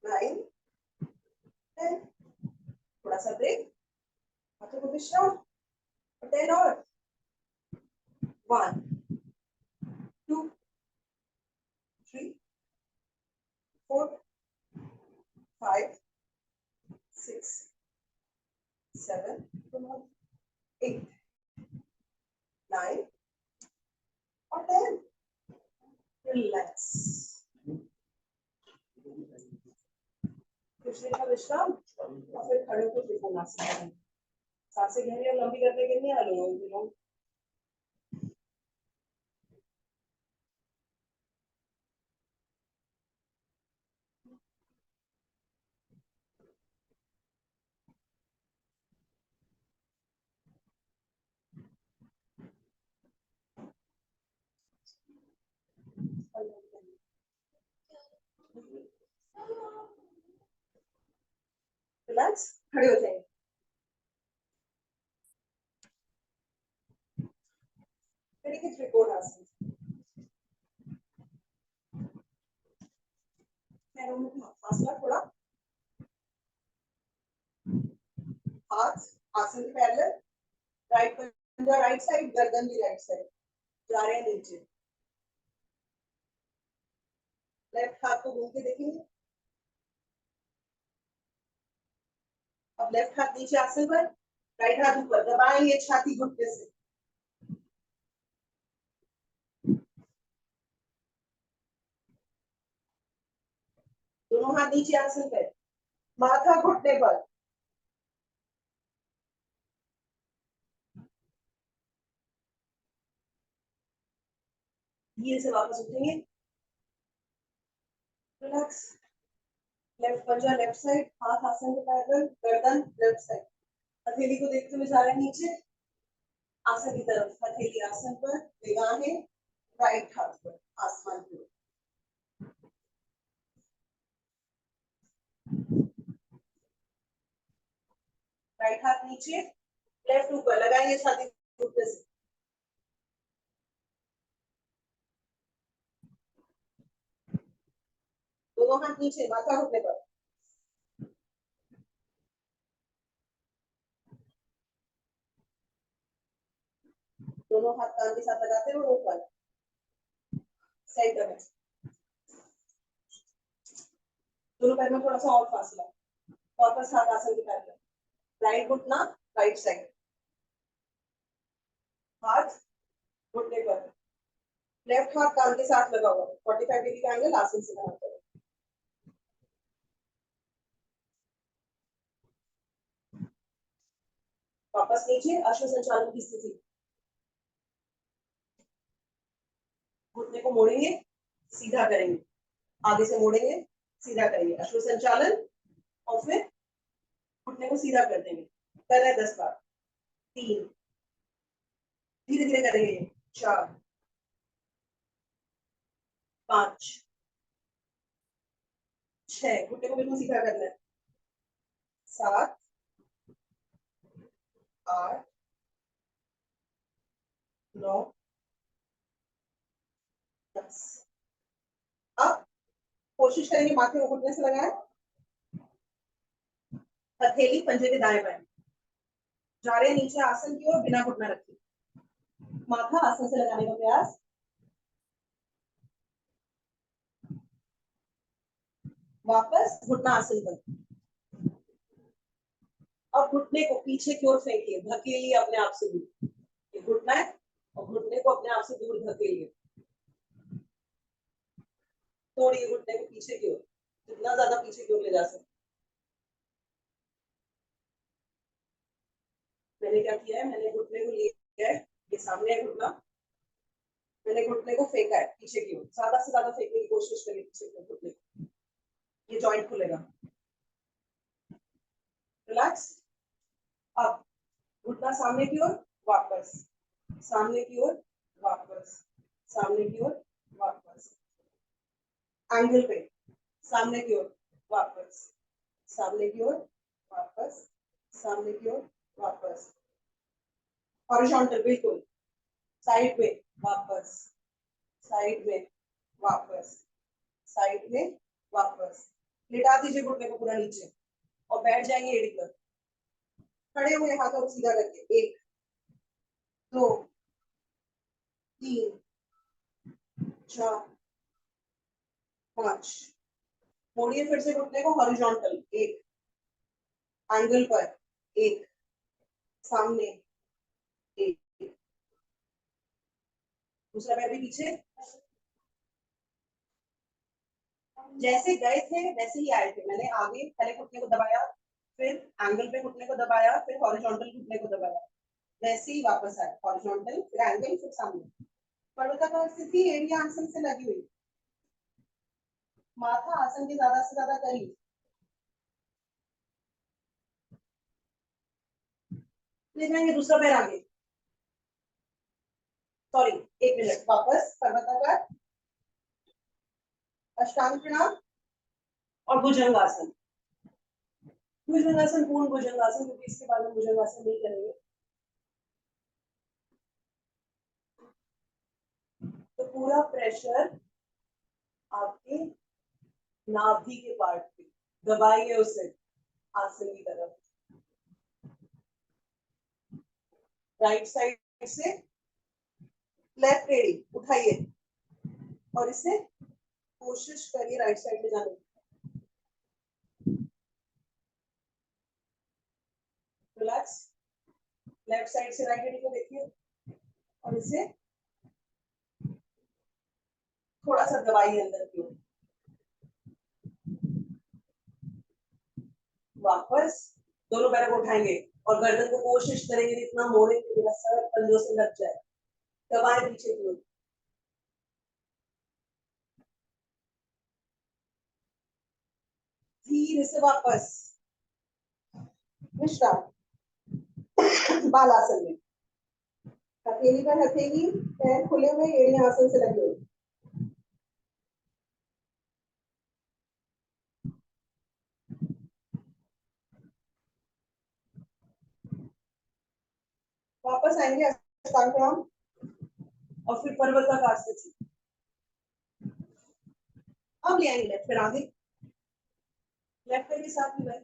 9, 10। थोड़ा सा ब्रेक, हाथों को विश्राम, 10 और। 1, 2, 3, 4, 5, 6, 7, 8, 9 और 10। रिलैक्स, कुछ देर का विश्राम और फिर खड़े होकर त्रिकोणासन करें। सांसें गहरी और लंबी करने के लिए अनुलोम विलोम। रिलैक्स, खड़े हो जाएंगे। फिर त्रिकोणासन। पैरों में फासला थोड़ा, हाथ आसन के पैरेलल, राइट पंजा राइट साइड, गर्दन भी राइट साइड, जा रहे हैं नीचे। लेफ्ट हाथ को घूम के देखेंगे। अब लेफ्ट हाथ नीचे आसन पर, राइट हाथ ऊपर, दबाएंगे छाती घुटने से। दोनों हाथ नीचे आसन पर, माथा घुटने पर। धीरे से वापस उठेंगे, रिलैक्स, लेफ्ट पंजा लेफ्ट साइड, हाथ आसन के पैरेलल, गर्दन लेफ्ट साइड, हथेली को देखते हुए जा रहे हैं नीचे आसन की तरफ, हथेली आसन पर, निगाहें राइट हाथ पर आसमान की ओर। राइट हाथ नीचे, लेफ्ट ऊपर, लगाएंगे छाती घुटने से, दोनों हाथ नीचे, माथा घुटने पर, दोनों हाथ कान के साथ लगाते हुए ऊपर, सेंटर में, दोनों पैर में थोड़ा सा और फासला, वापस हाथ आसन के पैरेलल, राइट घुटना राइट साइड, हाथ घुटने पर, लेफ्ट हाथ कान के साथ लगा हुआ, 45 डिग्री का एंगल आसन से बनाते हैं। वापस नीचे अश्व संचालन की स्थिति, घुटने को मोड़ेंगे, सीधा करेंगे, आगे से मोड़ेंगे, सीधा करेंगे, अश्व संचालन, और फिर घुटने को सीधा कर देंगे, कर रहे हैं 10 बार, 3, धीरे धीरे करेंगे, 4, 5, 6, घुटने को बिल्कुल सीधा करना है, 7, 8, 9, 10। अब कोशिश करेंगे माथे को घुटने से लगाएं, हथेली पंजे के दाएं बाएं, जा रहे हैं नीचे आसन की ओर बिना घुटना रखे, माथा आसन से लगाने का प्रयास, वापस घुटना आसन पर, अब घुटने को पीछे की ओर फेंकिए, धकेलिए अपने आप से दूर, ये घुटना है और घुटने को अपने आप से दूर धकेलिए, तोड़िए घुटने को पीछे की ओर, जितना ज्यादा पीछे की ओर ले जा सकते। मैंने क्या किया है, मैंने घुटने को लिया है, ये सामने है घुटना, मैंने घुटने को फेंका है पीछे की ओर, ज्यादा से ज्यादा फेंकने की कोशिश करिए पीछे की ओर घुटने को, ये जॉइंट खुलेगा, रिलैक्स। अब घुटना सामने की ओर, वापस, सामने की ओर, वापस, सामने की ओर, वापस, एंगल पे, सामने की ओर, वापस, सामने की ओर, वापस, सामने की ओर, वापस, हॉरिजॉन्टल बिल्कुल, साइड में, वापस, साइड में, वापस, साइड में, वापस, लिटा दीजिए घुटने को पूरा नीचे और बैठ जाएंगे एड़ी पर, खड़े हुए हाथों को सीधा करके, 1, 2, 3, 4, 5, मोड़िए फिर से घुटने को हॉरिजॉन्टल, 1, एंगल पर, 1, सामने, 1, दूसरा पैर भी पीछे, जैसे गए थे वैसे ही आए थे, मैंने आगे पहले घुटने को दबाया, फिर एंगल पे घुटने को दबाया, फिर हॉरिजॉन्टल घुटने को दबाया, वैसे ही वापस आए, हॉरिजॉन्टल फिर एंगल फिर सामने, पर्वताकार स्थिति एड़ी आसन से लगी हुई, माथा आसन के ज्यादा से ज्यादा करीब, ले जाएंगे दूसरा पैर आगे, सॉरी 1 मिनट, वापस पर्वताकार, अष्टांग प्रणाम और भुजंगासन, भुजंगासन पूर्ण भुजंगासन, क्योंकि इसके बाद में भुजंगासन नहीं करेंगे, तो पूरा प्रेशर आपके नाभि के पार्ट पे, दबाइए उसे आसन की तरफ, राइट साइड से लेफ्ट एड़ी उठाइए और इसे कोशिश करिए राइट साइड ले जाने की, रिलैक्स, लेफ्ट साइड से राइट एड़ी को देखिए और इसे थोड़ा सा दबाइए अंदर की ओर, वापस दोनों पैरों को उठाएंगे और गर्दन को कोशिश करेंगे जितना मोड़ेंगे मेरा सर पंजों से लग जाए, दबाए पीछे की ओर, धीरे से वापस विश्राम। बालासन में हथेली पर हथेली, पैर खुले हुए, एड़ियां आसन से लगी हुई। वापस आएंगे अष्टांग प्रणाम और फिर पर्वताकार स्थिति। अब ले आएंगे लेफ्ट पैर आगे, लेफ्ट पैर के साथ में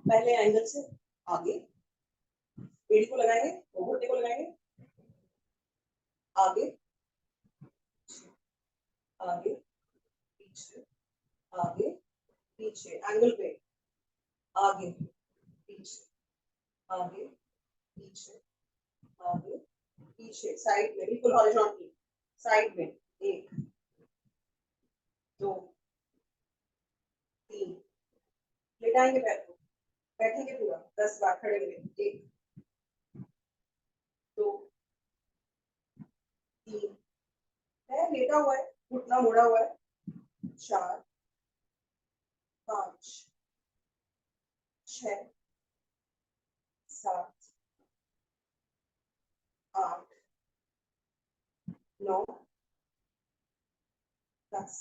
पहले एंगल से आगे, एड़ी को लगाएंगे, घुटने को लगाएंगे, आगे आगे पीछे, आगे पीछे, एंगल पे, आगे पीछे, आगे पीछे, आगे पीछे, साइड में बिल्कुल हॉरिजॉन्टली, साइड में 1 2 3, लेटाएंगे पैर को, बैठेंगे पूरा 10 बार खड़े हुए, 1 2 3 है, लेटा हुआ है, घुटना मुड़ा हुआ है, 4 5 6 7 8 9 10।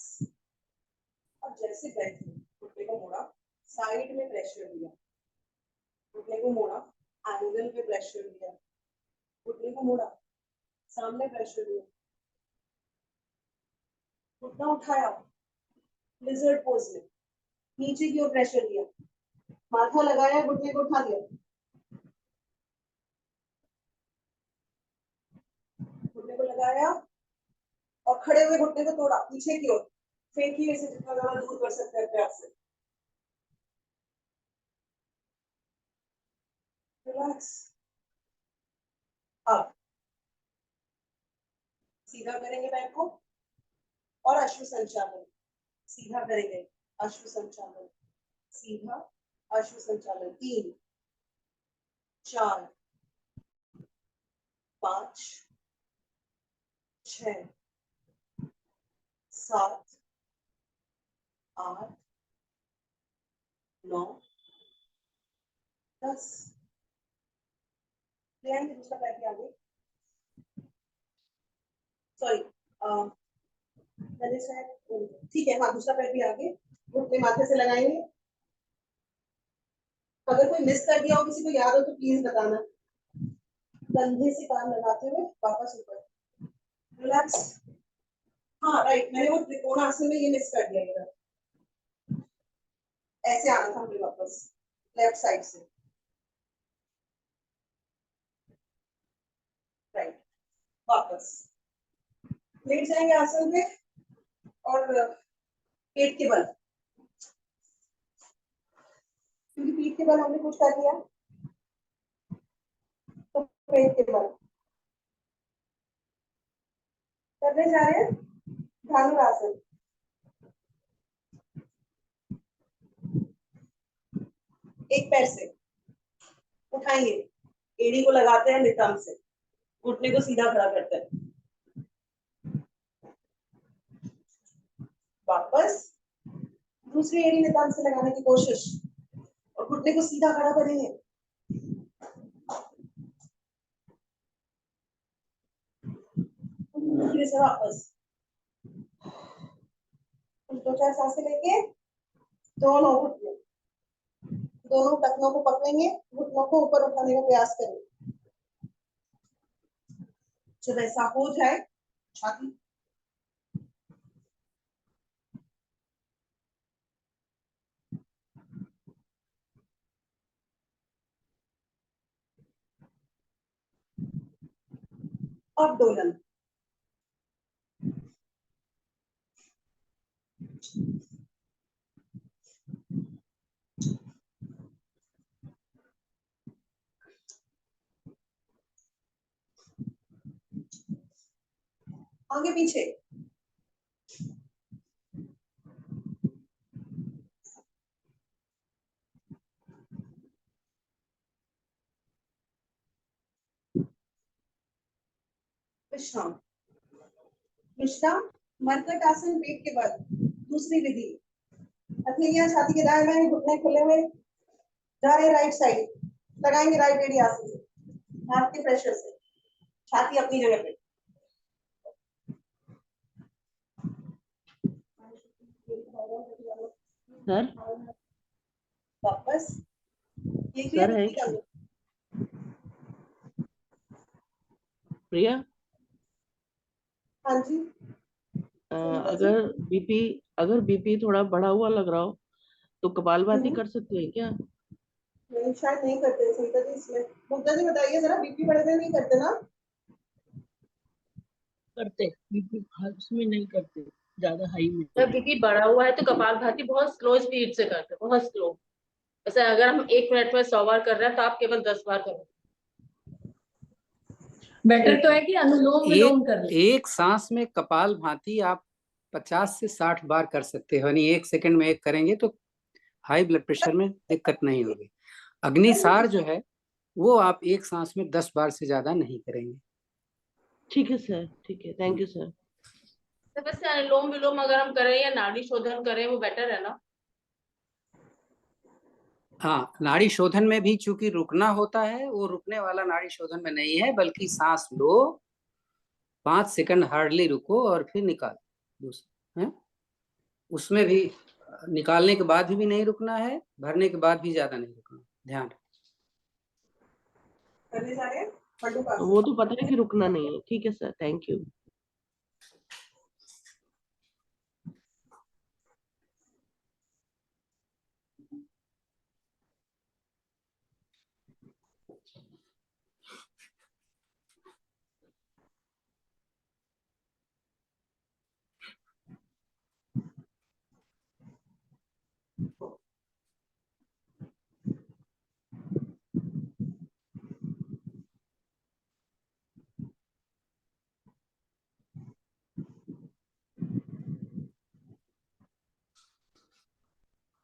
अब जैसे बैठे, घुटने को मोड़ा, साइड में प्रेशर दिया, घुटने को मोड़ा, एंगल पे प्रेशर दिया, घुटने को मोड़ा, सामने प्रेशर दिया, घुटना उठाया, लिजर्ड पोज में, नीचे की ओर प्रेशर दिया, माथा लगाया, घुटने को उठा दिया, घुटने को लगाया और खड़े हुए घुटने को तोड़ा पीछे की ओर, फेंकिए इसे जितना ज्यादा दूर कर सकते हैं अपने आप से। रिलैक्स। अब सीधा करेंगे पैर को और अश्व संचालन, सीधा करेंगे, अश्व संचालन, सीधा अश्व संचालन, 3 4 5 6 7 8 9 10। ले आएंगे दूसरा पैर के आगे, सॉरी ठीक है, हाँ दूसरा पैर भी आगे, घुटने माथे से लगाएंगे। अगर कोई मिस कर दिया हो, किसी को याद हो तो प्लीज बताना। कंधे से कान लगाते हुए वापस ऊपर, रिलैक्स। हाँ राइट, मैंने वो त्रिकोणासन में ये मिस कर दिया, इधर ऐसे आना था मुझे वापस लेफ्ट साइड से, राइट, वापस लेट जाएंगे आसन पे और पेट के बल, क्योंकि पीठ के बल हमने कुछ कर दिया तो पेट के बल करने जा रहे हैं। धनुरासन, एक पैर से उठाएंगे, एड़ी को लगाते हैं नितंब से, घुटने को सीधा खड़ा करते हैं, वापस दूसरी एड़ी नितंब से लगाने की कोशिश और घुटने को सीधा खड़ा करेंगे, धीरे से वापस 2-4 सांसें लेके दोनों घुटने, दोनों टखनों को पकड़ेंगे, घुटनों को ऊपर उठाने का प्रयास करेंगे, जब ऐसा हो जाए छाती अब दोलन, आगे पीछे, विश्राम, विश्राम, मरकट आसन पेट के बल, दूसरी विधि, हथेलियां छाती के दाएं बाएं, घुटने खुले हुए, जा रहे राइट साइड, लगाएंगे राइट एडियास से, हाथ के प्रेशर से, छाती अपनी जगह पे। सर वापस ये सर है क्लियर। प्रिया, हाँ जी। अगर बीपी थोड़ा बढ़ा हुआ लग रहा हो तो कपालभाति कर सकते हैं क्या? नहीं, शायद नहीं करते संगीता जी इसमें। मुग्धा जी बताइए जरा, बीपी बढ़े नहीं करते ना? करते, बीपी उसमें नहीं करते, ज्यादा हाई में। जब बीपी बढ़ा हुआ है तो कपालभाति बहुत स्लो स्पीड से करते हैं, बहुत स्लो। जैसे अगर हम 1 मिनट में 100 बार कर रहे हैं तो आप केवल 10 बार करो। बेटर तो है कि अनुलोम विलोम कर लें। एक सांस में कपालभाति आप 50 से 60 बार कर सकते हो, यानी 1 सेकंड में एक करेंगे तो हाई ब्लड प्रेशर में दिक्कत नहीं होगी। अग्निसार जो है वो आप एक सांस में 10 बार से ज्यादा नहीं करेंगे। ठीक है सर, ठीक है, थैंक यू सर। तो वैसे अनुलोम विलोम अगर हम करें या नाड़ी शोधन करें वो बेटर है ना? हाँ, नाड़ी शोधन में भी चूंकि रुकना होता है, वो रुकने वाला नाड़ी शोधन में नहीं है, बल्कि सांस लो, 5 सेकंड हार्डली रुको और फिर निकाल दूसरा है। उसमें भी निकालने के बाद भी नहीं रुकना है, भरने के बाद भी ज्यादा नहीं रुकना। ध्यान करने जा रहे हैं पंडू का। वो तो पता है कि रुकना नहीं है। ठीक है sir, thank you.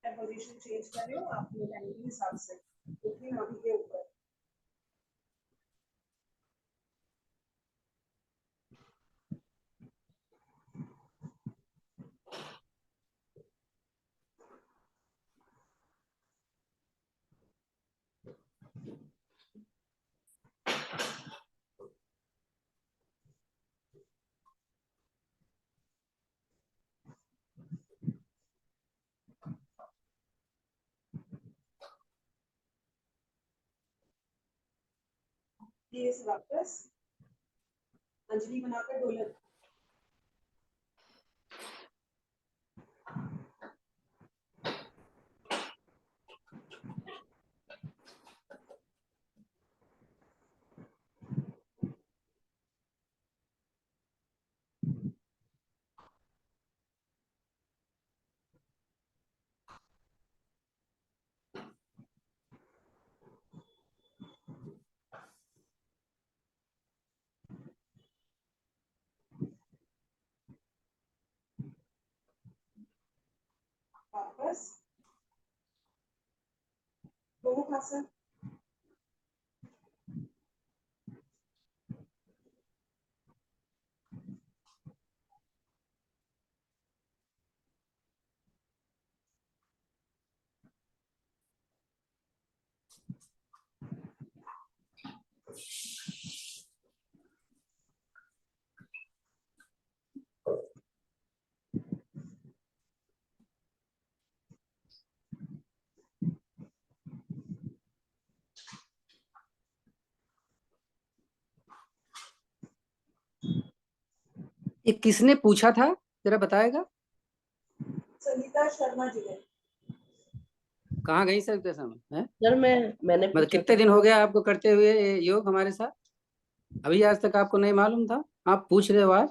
Position change कर रहे हो आप अपने टाइम के हिसाब से, उतनी नाभि के ऊपर। ये वापस अंजलि बनाकर डोलन। वापस गोमुखासन। ये किसने पूछा था, जरा बताएगा? संगीता शर्मा जी ने। कहाँ गई सर इतने समय है? सर मैंने मतलब पूछा कितने था। दिन हो गया आपको करते हुए ये योग हमारे साथ? अभी आज तक आपको नहीं मालूम था? आप पूछ रहे हो आज?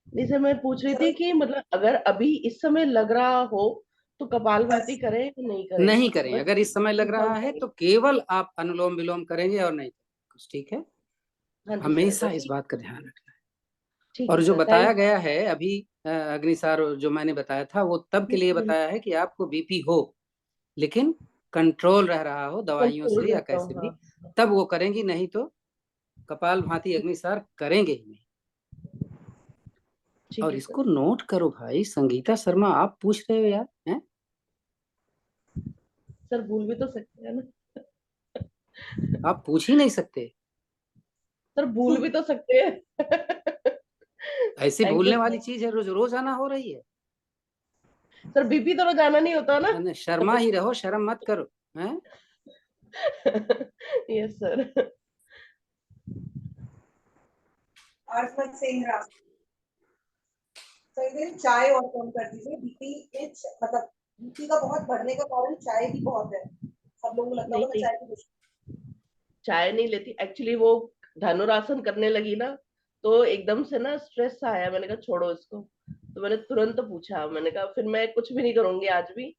नहीं सर, मैं पूछ रही थी कि मतलब अगर अभी इस समय लग रहा हो तो कपालभाति करें या नहीं करें? नहीं करें। बस अगर इस समय लग रहा कंफर्म है करें। तो केवल आप अनुलोम विलोम करेंगे और नहीं कुछ। ठीक है, हाँ जी सर, हमेशा बस इस बात का ध्यान रखना है। ठीक और है जो सर, बताया थैंक गया है अभी अग्निसार जो मैंने बताया था वो तब के लिए यू। बताया है कि आपको बीपी हो लेकिन कंट्रोल रह रहा हो दवाइयों कंट्रोल से या रहता कैसे हूँ, भी, हाँ। तब वो करेंगी, नहीं तो कपाल भांति अग्निसार करेंगे ही नहीं। ठीक और है इसको सर। नोट करो भाई, संगीता शर्मा आप पूछ रहे हो यार हैं? सर भूल भी तो सकते हैं ना। आप पूछ ही नहीं सकते। सर भूल भी तो सकते हैं। ऐसी थैंक यू भूलने वाली सर। चीज है, रोज रोजाना हो रही है। सर बीपी तो रोजाना नहीं होता ना। अरे शर्मा ही रहो, शर्म मत करो। हैं? Yes sir. आर्समन सिंह राम, तो इधर चाय और कम कर दीजिए। बीपी मतलब बीपी का बहुत बढ़ने का कारण चाय भी बहुत है। सब लोगों को लगता नहीं होगा मैं नहीं, चाय की दुश्मन। चाय नहीं लेती एक्चुअली। वो धनुरासन करने लगी ना, तो एकदम से ना स्ट्रेस आया। मैंने कहा छोड़ो इसको, तो मैंने तुरंत पूछा। मैंने कहा फिर मैं कुछ भी नहीं करूंगी आज भी,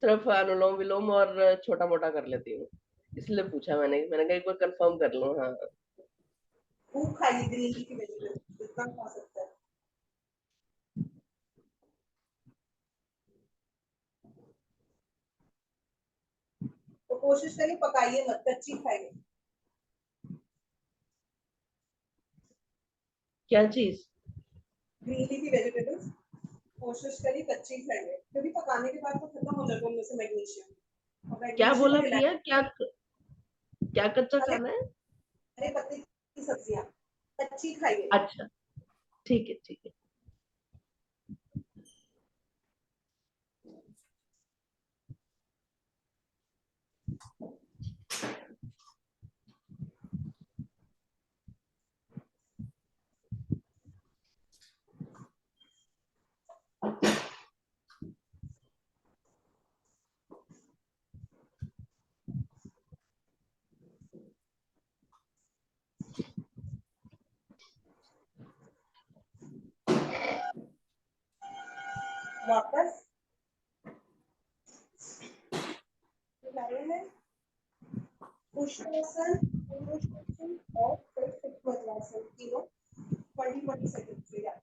सिर्फ अनुलोम विलोम और छोटा मोटा कर लेती हूँ। इसलिए पूछा मैंने कहा एक बार कंफर्म कर लूं। हाँ खूब खाइए ग्रीन टी की वेजिटेबल, जितना खा सकता है। तो कोशिश करिए पकाइए मत, कच्ची खाइए। क्या चीज? ग्रीन टी की वेजिटेबल्स कोशिश करिए कच्ची खाइए, क्योंकि पकाने के बाद तो खत्म हो जाता है उनमें से मैग्नीशियम, और क्या मैग्नीशियम बोला रिलैक्स। प्रिया? क्या क्या कच्चा हरे खाना है? हरे पत्ते की सब्जियां कच्ची खाइए। अच्छा ठीक है ठीक है। वापस रहे हैं उष्णासन, पुरुषासन और फिर वज्रासन, तीनों 20 सेकंड से याद।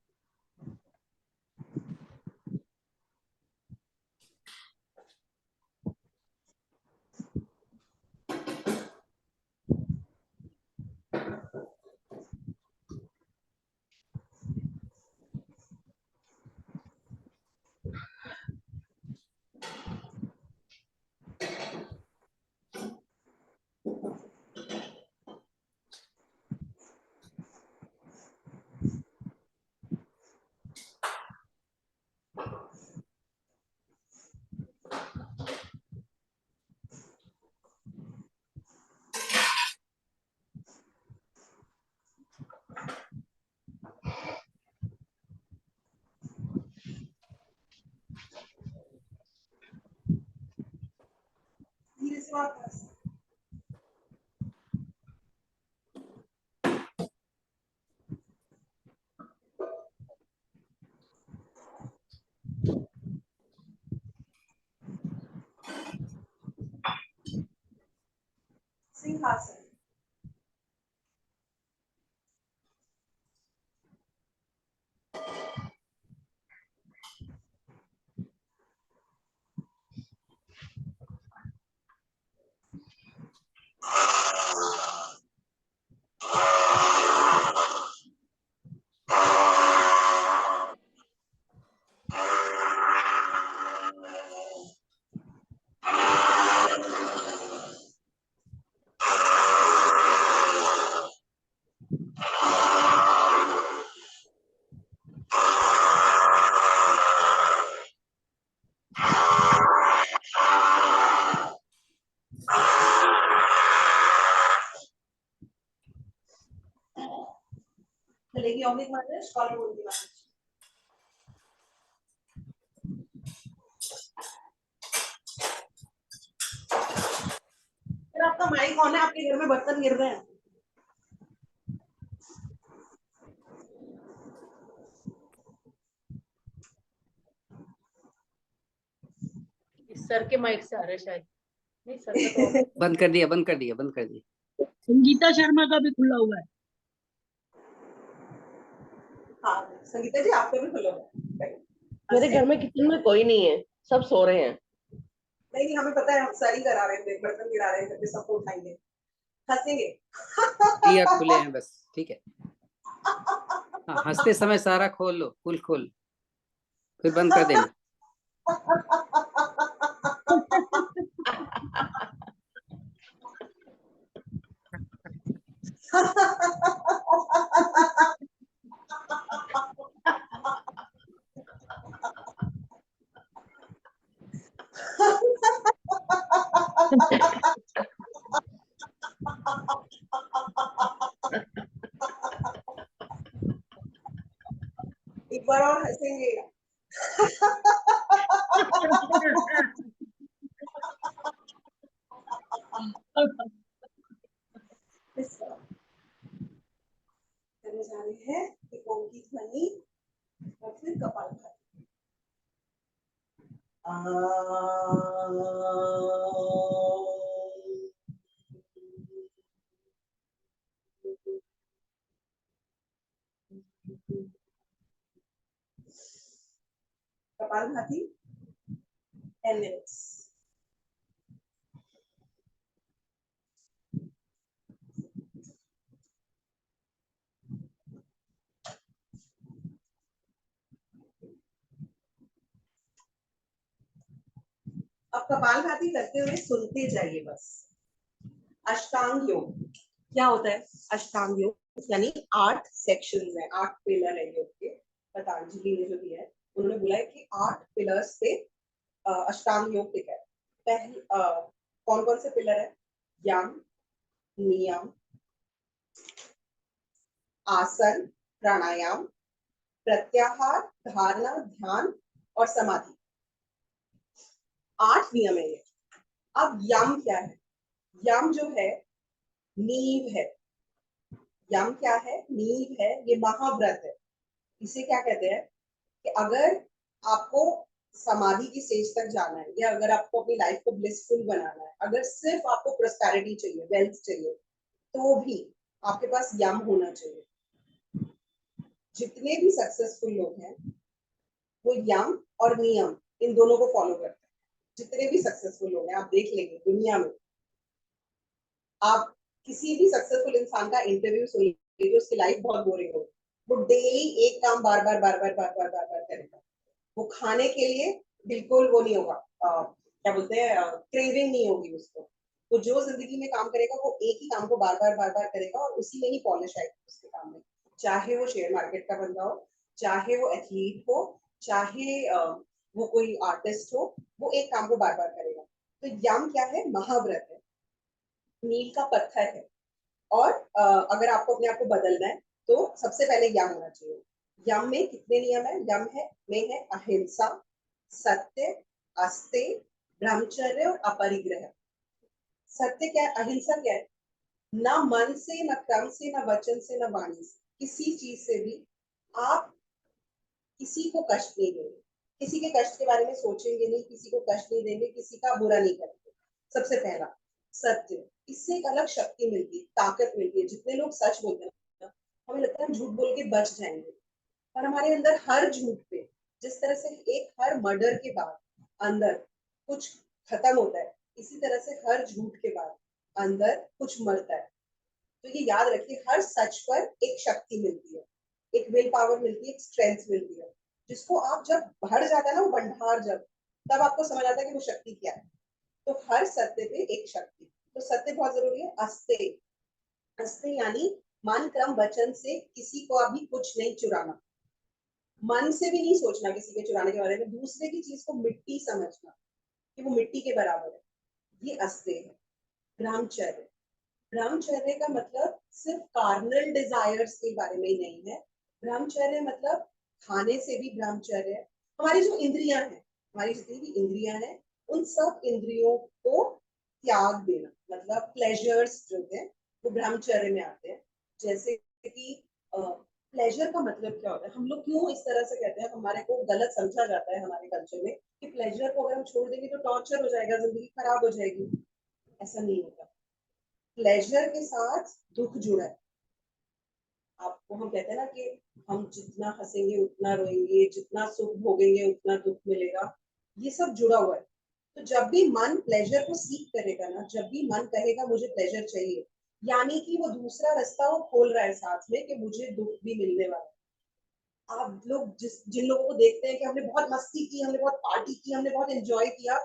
धीरे से वापस। सिंहासन, चलेगी औंगलिक मालिश, कॉलर की मालिश। फिर आपका माइक ऑन है, आपके घर में बर्तन गिर रहे हैं। इस सर के माइक से आ रहे हैं शायद। नहीं सर का तो बंद कर दिया, बंद कर दिया, बंद कर दिया। संगीता शर्मा का भी खुला हुआ है। हाँ संगीता जी आपका भी खुला है। मेरे घर में किचन में कोई नहीं है, सब सो रहे हैं। नहीं नहीं हमें पता है, हम सारी करा रहे थे, बर्तन गिरा रहे थे, सबको उठाएंगे, हंसेंगे। दिया खुले हैं बस, ठीक है। हाँ, हंसते समय सारा खोल लो, फुल खोल, फिर बंद कर देना। एक बार और हंसेंगे। करने जा रहे हैं एक ओम की ध्वनि और फिर कपालभाति। कपालभाति 10 minutes। अब कपालभाति करते हुए सुनते जाइए बस। अष्टांग योग क्या होता है? अष्टांग योग यानी 8 सेक्शंस हैं, 8 पिलर है योग के। पतंजलि ने जो दिया है, उन्होंने बोला है कि 8 पिलर्स पे अष्टांग योग टिका है। पहले कौन कौन से पिलर है? यम, नियम, आसन, प्राणायाम, प्रत्याहार, धारणा, ध्यान और समाधि। 8 नियम है ये। अब यम क्या है? यम जो है नींव है। यम क्या है? नींव है। ये महाव्रत है। इसे क्या कहते हैं कि अगर आपको समाधि की स्टेज तक जाना है या अगर आपको अपनी लाइफ को ब्लिसफुल बनाना है, अगर सिर्फ आपको प्रोस्पेरिटी चाहिए, वेल्थ चाहिए, तो भी आपके पास यम होना चाहिए। जितने भी सक्सेसफुल लोग हैं वो यम और नियम इन दोनों को फॉलो करते हैं। जितने भी सक्सेसफुल लोग हैं आप देख लेंगे दुनिया में, आप किसी भी सक्सेसफुल इंसान का इंटरव्यू सुनिए, उसकी लाइफ बहुत बोरिंग होगी। वो डेली एक काम बार बार करेगा। वो खाने के लिए बिल्कुल वो नहीं होगा, क्या बोलते हैं, क्रेविंग नहीं होगी उसको। तो जो जिंदगी में काम करेगा वो एक ही काम को बार बार करेगा और उसी में ही पॉलिश आएगी उसके काम में। चाहे वो शेयर मार्केट का बंदा हो, चाहे वो एथलीट हो, चाहे वो कोई आर्टिस्ट हो, वो एक काम को बार बार करेगा। तो यम क्या है? महाव्रत है, मील का पत्थर है। और अगर आपको अपने आप को बदलना है तो सबसे पहले यम होना चाहिए। यम में कितने नियम है? यम है में है अहिंसा, सत्य, अस्तेय, ब्रह्मचर्य और अपरिग्रह। सत्य क्या है? अहिंसा क्या है? ना मन से, ना कर्म से, ना वचन से, ना वाणी से, किसी चीज से भी आप किसी को कष्ट नहीं देंगे, किसी के कष्ट के बारे में सोचेंगे नहीं, किसी को कष्ट नहीं देंगे, किसी का बुरा नहीं करेंगे। सबसे पहला सत्य। इससे एक अलग शक्ति मिलती है, ताकत मिलती है। जितने लोग सच बोलते हैं ना, हमें लगता है हम झूठ बोल के बच जाएंगे, पर हमारे अंदर हर झूठ पे, जिस तरह से एक हर मर्डर के बाद अंदर कुछ खत्म होता है, इसी तरह से हर झूठ के बाद अंदर कुछ मरता है। तो ये याद रखिए, हर सच पर एक शक्ति मिलती है, एक विल पावर मिलती है, एक स्ट्रेंथ मिलती है, जिसको आप जब बढ़ जाता है ना वो भंडार, जब तब आपको समझ आता है कि वो शक्ति क्या है। तो हर सत्य पे एक शक्ति। तो सत्य बहुत जरूरी है। अस्तेय, अस्तेय यानी मन क्रम वचन से किसी को अभी कुछ नहीं चुराना, मन से भी नहीं सोचना किसी के चुराने के बारे में, दूसरे की चीज को मिट्टी समझना कि वो मिट्टी के बराबर है, ये अस्तेय है। ब्रह्मचर्य, ब्रह्मचर्य का मतलब सिर्फ कार्नल डिजायर्स के बारे में ही नहीं है। ब्रह्मचर्य मतलब खाने से भी ब्रह्मचर्य है। हमारी जो इंद्रियां हैं, हमारी जितनी भी इंद्रियां हैं, उन सब इंद्रियों को त्याग देना, मतलब प्लेजर्स जो है वो ब्रह्मचर्य में आते हैं। जैसे कि प्लेजर का मतलब क्या होता है? हम लोग क्यों इस तरह से कहते हैं, हमारे को गलत समझा जाता है हमारे कल्चर में कि प्लेजर को अगर हम छोड़ देंगे तो टॉर्चर हो जाएगा, जिंदगी खराब हो जाएगी। ऐसा नहीं होता। प्लेजर के साथ दुख जुड़ा है। आपको हम कहते हैं ना कि हम जितना हंसेंगे उतना रोएंगे, जितना सुख भोगेंगे उतना दुख मिलेगा, ये सब जुड़ा हुआ है। तो जब भी मन प्लेजर को सीख करेगा ना, जब भी मन कहेगा मुझे प्लेजर चाहिए, यानी कि वो दूसरा रास्ता वो खोल रहा है साथ में कि मुझे दुख भी मिलने वाला है। आप लोग जिन लोगों को देखते हैं कि हमने बहुत मस्ती की, हमने बहुत पार्टी की, हमने बहुत एंजॉय किया,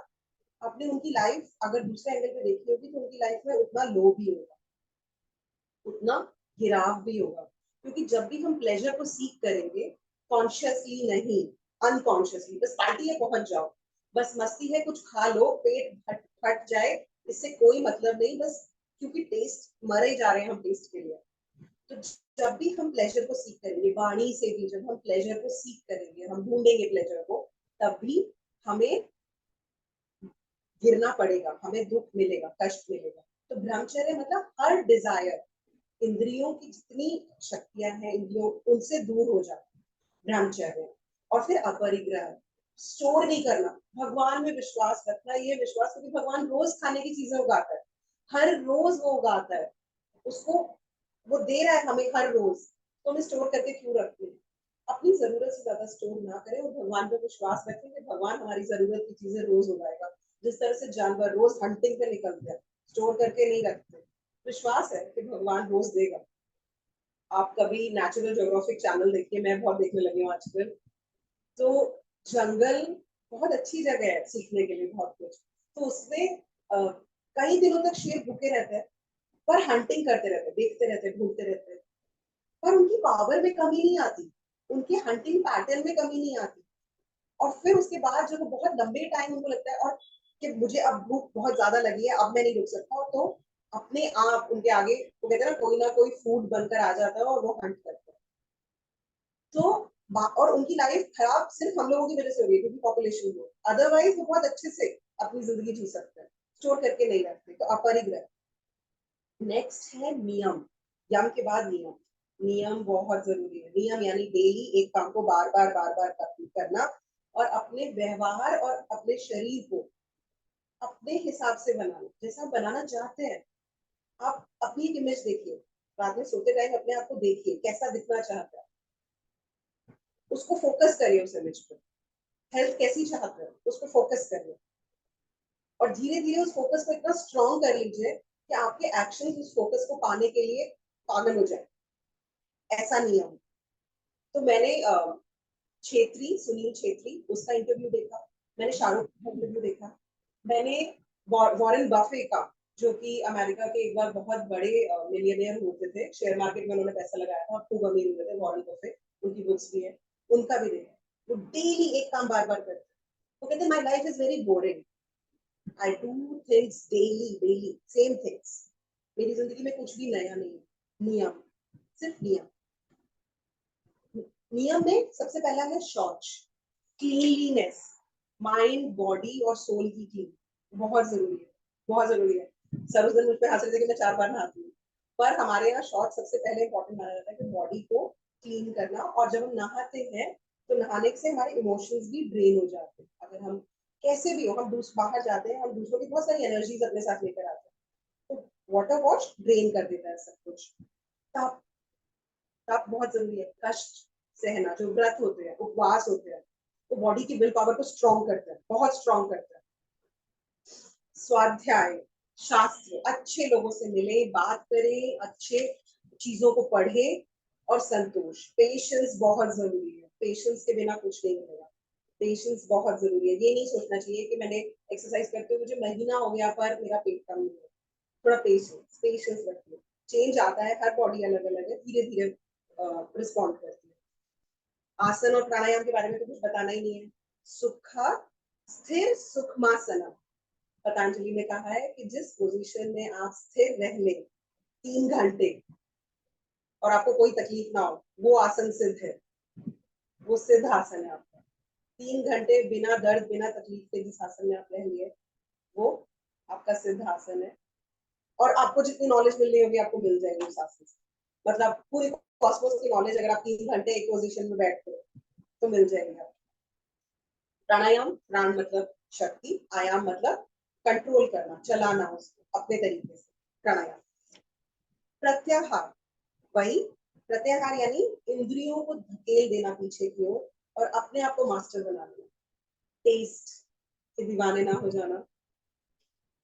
आपने उनकी लाइफ अगर दूसरे एंगल पे देखी होगी तो उनकी लाइफ में उतना लो भी होगा, उतना गिराव भी होगा। क्योंकि जब भी हम प्लेजर को सीख करेंगे, कॉन्शियसली नहीं, अनकॉन्शियसली, बस पार्टी है पहुंच जाओ, बस मस्ती है कुछ खा लो, पेट फट फट जाए, इससे कोई मतलब नहीं, बस क्योंकि टेस्ट मरे जा रहे हैं हम टेस्ट के लिए। तो जब भी हम प्लेजर को सीख करेंगे, वाणी से भी जब हम प्लेजर को सीख करेंगे, हम ढूंढेंगे प्लेजर को, तब भी हमें गिरना पड़ेगा, हमें दुख मिलेगा, कष्ट मिलेगा। तो ब्रह्मचर्य मतलब हर डिजायर, इंद्रियों की जितनी शक्तियां हैं, इंद्रियों उनसे दूर हो जाना, ब्रह्मचर्य। और फिर अपरिग्रह, स्टोर नहीं करना, भगवान में विश्वास रखना, ये विश्वास, क्योंकि भगवान रोज खाने की चीजें उगाता है, हर रोज वो उगाता है, उसको वो दे रहा है हमें हर रोज, तो हमें स्टोर करके क्यों रखते हैं? अपनी जरूरत से ज्यादा स्टोर ना करें और भगवान पर विश्वास रखें कि भगवान हमारी जरूरत की चीजें रोज उगाएगा। जिस तरह से जानवर रोज हंटिंग पे निकलते हैं, स्टोर करके नहीं रखते, विश्वास है कि भगवान रोज देगा। आप कभी नेचुरल ज्योग्राफिक चैनल देखिए, मैं बहुत देखने लगी हूँ आजकल। तो जंगल बहुत अच्छी जगह है सीखने के लिए बहुत कुछ। तो उसमें कई दिनों तक शेर भूखे रहते हैं, पर हंटिंग करते रहते, देखते रहते, ढूंढते रहते, पर उनकी पावर में कमी नहीं आती, उनके हंटिंग पैटर्न में कमी नहीं आती। और फिर उसके बाद जब वो बहुत लंबे टाइम उनको लगता है और कि मुझे अब भूख बहुत ज्यादा लगी है, अब मैं नहीं रुक सकता, तो अपने आप उनके आगे वो कहते हैं ना कोई फूड बनकर आ जाता है और वो हंट करते हैं। तो और उनकी लाइफ खराब सिर्फ हम लोगों की वजह से हो रही है, क्योंकि पॉपुलेशन ग्रोथ। अदरवाइज वो बहुत अच्छे से अपनी जिंदगी जी सकते हैं, स्टोर करके नहीं रखते। तो अपरिग्रह। नेक्स्ट है नियम, यम के बाद नियम। नियम बहुत जरूरी है। नियम यानी डेली एक काम को बार बार करना, और अपने व्यवहार और अपने शरीर को अपने हिसाब से बनाना, जैसा आप बनाना चाहते हैं। आप अपनी एक इमेज देखिए, रात में सोते टाइम अपने आप को देखिए कैसा दिखना चाहता है, उसको फोकस करिए उस इमेज पे। हेल्थ कैसी चाहते हैं उसको फोकस करिए, और धीरे धीरे उस फोकस को इतना स्ट्रॉन्ग कर लीजिए कि आपके एक्शन उस फोकस को पाने के लिए पागल हो जाए। ऐसा नियम। तो मैंने सुनील छेत्री, उसका इंटरव्यू देखा, मैंने शाहरुख का इंटरव्यू देखा, मैंने वॉरेन बफे का, जो कि अमेरिका के एक बार बहुत बड़े मिलियनियर होते थे, शेयर मार्केट में उन्होंने पैसा लगाया था, खूब अमीर हुए थे वॉरेन बफे, उनकी बुक्स भी है, उनका भी देखा। वो डेली एक काम बार बार करते, वो कहते my life is very boring, I do things daily same things, मेरी जिंदगी में कुछ भी नया नहीं है। नियम, सिर्फ नियम। नियम में सबसे पहला है शौच, क्लीनलीनेस, माइंड बॉडी और सोल की क्लीन, बहुत जरूरी है, बहुत जरूरी है। सर उस दिन मुझ पे हंस रहे थे कि मैं 4 बार नहाती हूँ, पर हमारे यहाँ शौच सबसे पहले इंपॉर्टेंट माना जाता है कि बॉडी को क्लीन करना। और जब हम नहाते हैं तो नहाने से हमारे इमोशंस भी ड्रेन हो जाते हैं। अगर हम कैसे भी हो, हम बाहर जाते हैं, हम दूसरों की बहुत सारी एनर्जीज अपने साथ लेकर आते हैं, तो वाटर वॉश ड्रेन कर देता है सब कुछ। तप, तप बहुत जरूरी है। कष्ट सहना, जो व्रत होते हैं, उपवास होते हैं, तो बॉडी की विल पावर को स्ट्रॉन्ग करता है, बहुत स्ट्रॉन्ग करता है। स्वाध्याय, शास्त्र, अच्छे लोगों से मिले, बात करें, अच्छे चीजों को पढ़े, और संतोष, पेशेंस बहुत जरूरी है, पेशेंस के बिना कुछ नहीं मिलेगा। पेशेंस बहुत जरूरी है। ये नहीं सोचना चाहिए कि मैंने एक्सरसाइज करते हुए मुझे महीना हो गया पर मेरा पेट कम नहीं है। थोड़ा पेशेंस, पेशेंस रखिए। चेंज आता है, हर बॉडी अलग अलग है, धीरे धीरे रिस्पॉन्ड करती है। आसन और प्राणायाम के बारे में तो कुछ बताना ही नहीं है। सुखा स्थिर सुखमासना, पतंजलि ने कहा है कि जिस पोजीशन में आप स्थिर रह ले 3 घंटे और आपको कोई तकलीफ ना हो, वो आसन सिद्ध है, वो सिद्ध आसन है आपका। 3 घंटे बिना दर्द बिना तकलीफ के जिस आसन में आप रह लिए, वो आपका सिद्ध आसन है। और आपको जितनी नॉलेज मिलनी होगी आपको मिल जाएगी उस आसन से, मतलब पूरी कॉस्मोस की नॉलेज अगर आप 3 घंटे एक पोजीशन में बैठते हो तो मिल जाएगी आपको। प्राणायाम, प्राण मतलब शक्ति, आयाम मतलब कंट्रोल करना, चलाना उसको अपने तरीके से, प्राणायाम। प्रत्याहार, वही प्रत्याहार यानी इंद्रियों को धकेल देना पीछे की ओर और अपने आप को मास्टर बना लेना। टेस्ट के दीवाने ना हो जाना।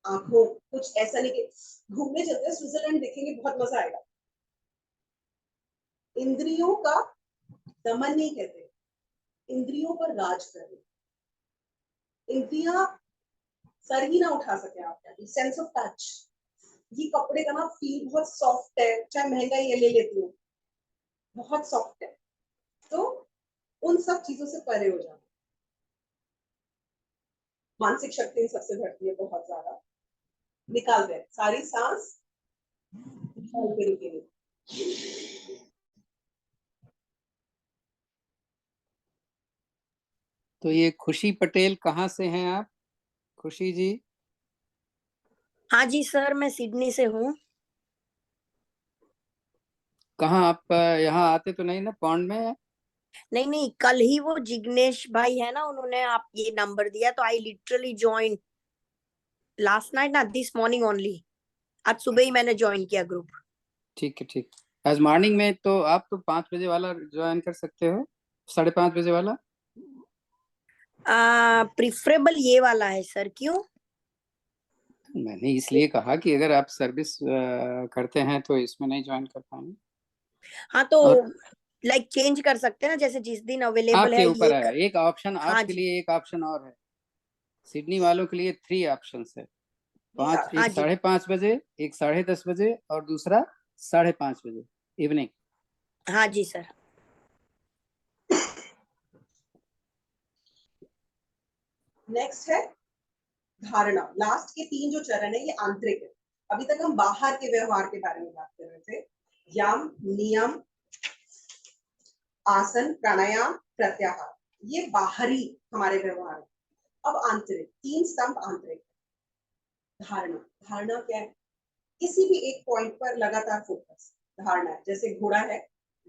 आंखों, कुछ ऐसा नहीं कि घूमने चलते हैं स्विट्जरलैंड देखेंगे बहुत मजा आएगा, इंद्रियों का दमन नहीं कहते, इंद्रियों पर राज करना। इंद्रियां सर ही ना उठा सके आपका। सेंस ऑफ टच, ये कपड़े का ना फील बहुत सॉफ्ट है, चाहे महंगा ही ले लेती हूँ, बहुत सॉफ्ट है, तो उन सब चीजों से परे हो जाना। मानसिक शक्ति सबसे बढ़ती है बहुत ज्यादा। निकालते हैं, सारी सांस निकाल के रुकेंगे। तो ये खुशी पटेल कहाँ से हैं आप, खुशी जी? हाँ जी सर, मैं सिडनी से हूँ। कहाँ आप यहाँ आते तो नहीं ना, पौंड में? नहीं नहीं, कल ही वो जिग्नेश भाई है ना, उन्होंने आप ये नंबर दिया, तो I literally join last night ना, दिस मॉर्निंग ओनली। आज सुबह ही मैंने ज्वाइन किया ग्रुप। ठीक है, ठीक। आज मॉर्निंग में तो आप तो 5 बजे वाला ज्वाइन कर सकते हो, 5:30 बजे वाला। प्रिफरेबल ये वाला है सर, क्यों? मैंने इसलिए कहा कि अगर आप सर्विस करते हैं तो इसमें नहीं ज्वाइन कर पाएंगे। हाँ तो और लाइक चेंज कर सकते हैं ना, जैसे जिस दिन अवेलेबल आपके है ऊपर ये है, एक ऑप्शन हाँ आपके जी, लिए, एक ऑप्शन और है। सिडनी वालों के लिए 3 ऑप्शंस है, पाँच, हाँ एक जी, 5:30 बजे, एक 10:30 बजे और दूसरा 5:30 बजे इवनिंग। हाँ जी सर। नेक्स्ट है धारणा। लास्ट के 3 जो चरण है ये आंतरिक है। अभी तक हम बाहर के व्यवहार के बारे में बात कर रहे थे, यम, नियम, आसन, प्राणायाम, प्रत्याहार, ये बाहरी हमारे व्यवहार है। अब आंतरिक, 3 स्तंभ आंतरिक। धारणा, धारणा क्या है? किसी भी एक पॉइंट पर लगातार फोकस, धारणा है। जैसे घोड़ा है,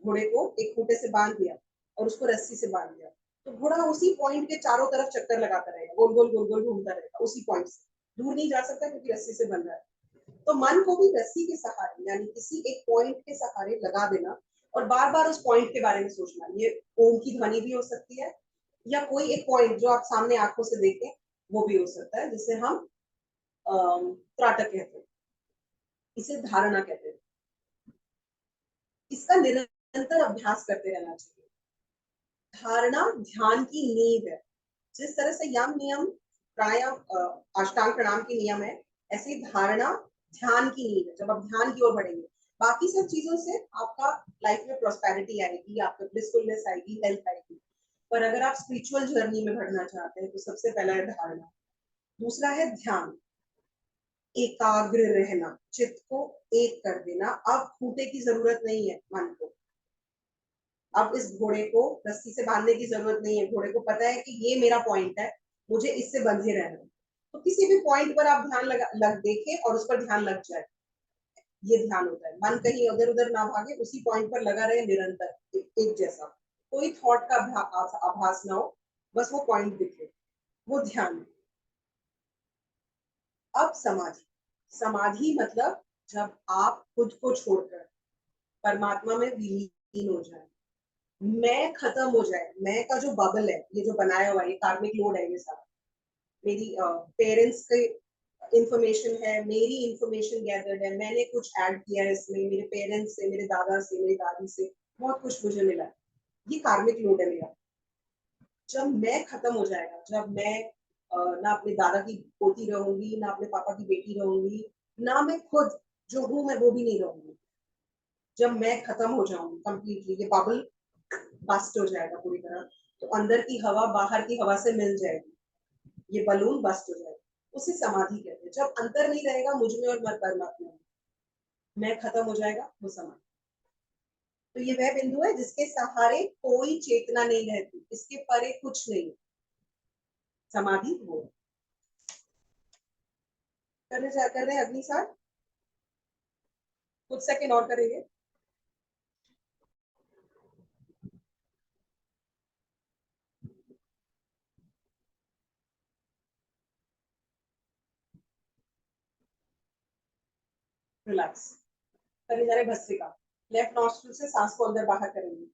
घोड़े को एक खूंटे से बांध दिया और उसको रस्सी से बांध दिया, तो घोड़ा उसी पॉइंट के चारों तरफ चक्कर लगाता रहेगा, गोल गोल गोल गोल घूमता रहेगा, उसी पॉइंट से दूर नहीं जा सकता क्योंकि रस्सी से बंधा है। तो मन को भी रस्सी के सहारे, यानी किसी एक पॉइंट के सहारे लगा देना और बार बार उस पॉइंट के बारे में सोचना। ये ओम की ध्वनि भी हो सकती है, या कोई एक पॉइंट जो आप सामने आंखों से देखें वो भी हो सकता है, जिसे हम त्राटक कहते हैं। इसे धारणा कहते हैं। इसका निरंतर अभ्यास करते रहना चाहिए। धारणा ध्यान की नींव है। जिस तरह से यम, नियम, प्राणायाम, अष्टांग प्रणाम की नियम है, ऐसे ही धारणा ध्यान की नींव है। जब आप ध्यान की ओर बढ़ेंगे, बाकी सब चीजों से आपका लाइफ में प्रॉस्पेरिटी आएगी, आपको ब्लिसफुलनेस आएगी, हेल्थ आएगी। पर अगर आप स्पिरिचुअल जर्नी में बढ़ना चाहते हैं तो सबसे पहला है धारणा। दूसरा है ध्यान, एकाग्र रहना, चित्त को एक कर देना। अब खूंटे की जरूरत नहीं है मन को, अब इस घोड़े को रस्सी से बांधने की जरूरत नहीं है। घोड़े को पता है कि ये मेरा पॉइंट है, मुझे इससे बंधे रहना है। तो किसी भी पॉइंट पर आप ध्यान लग देखें और उस पर ध्यान लग जाए, ये ध्यान होता है। मन कहीं उधर उधर ना भागे, उसी पॉइंट पर लगा रहे निरंतर, एक जैसा, कोई थॉट का आभास ना हो, बस वो पॉइंट दिखे, वो ध्यान है। अब समाधि, समाधि मतलब जब आप खुद को छोड़कर परमात्मा में विलीन हो जाए, मैं खत्म हो जाए, मैं का जो बबल है, ये जो बनाया हुआ है, ये कार्मिक लोड है, ये सारा मेरी पेरेंट्स के इंफॉर्मेशन है, मेरी इंफॉर्मेशन गैदर्ड है, मैंने कुछ ऐड किया है इसमें, मेरे पेरेंट्स से, मेरे दादा से, मेरी दादी से बहुत कुछ मुझे मिला, ये कार्मिक लोड है मेरा। जब मैं खत्म हो जाएगा, जब मैं ना अपने दादा की पोती रहूंगी, ना अपने पापा की बेटी रहूंगी, ना मैं खुद जो हूं मैं वो भी नहीं रहूंगी, जब मैं खत्म हो जाऊंगी कंप्लीटली, ये बबल बस्ट हो जाएगा पूरी तरह, तो अंदर की हवा बाहर की हवा से मिल जाएगी, ये बलून बस्ट हो जाएगा, उसे समाधि कहते हैं। जब अंतर नहीं रहेगा मुझ में और मत परमात्मा में, मैं खत्म हो जाएगा, वो समाधि। तो ये वह बिंदु है जिसके सहारे कोई चेतना नहीं रहती, इसके परे कुछ नहीं, समाधि वो। कर रहे हैं अगली साल, कुछ सेकंड और करेंगे। रिलैक्स करने जा रहे भस्त्रिका। लेफ्ट नॉस्ट्रिल से सांस को अंदर बाहर करेंगे।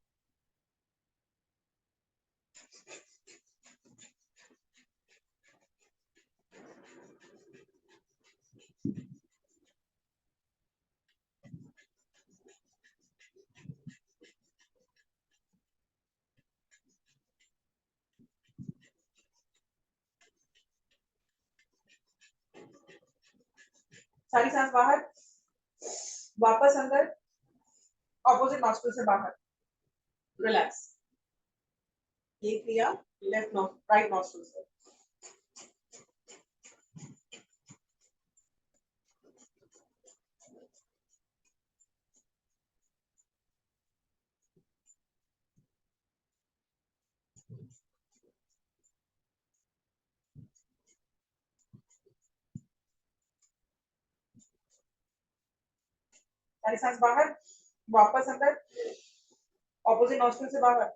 सारी सांस बाहर, वापस अंदर, ऑपोजिट नॉस्ट्रिल से बाहर, रिलैक्स। ये क्रिया राइट नॉस्ट्रिल से। सारी सांस बाहर, वापस अंदर, ऑपोजिट नॉस्ट्रिल से बाहर,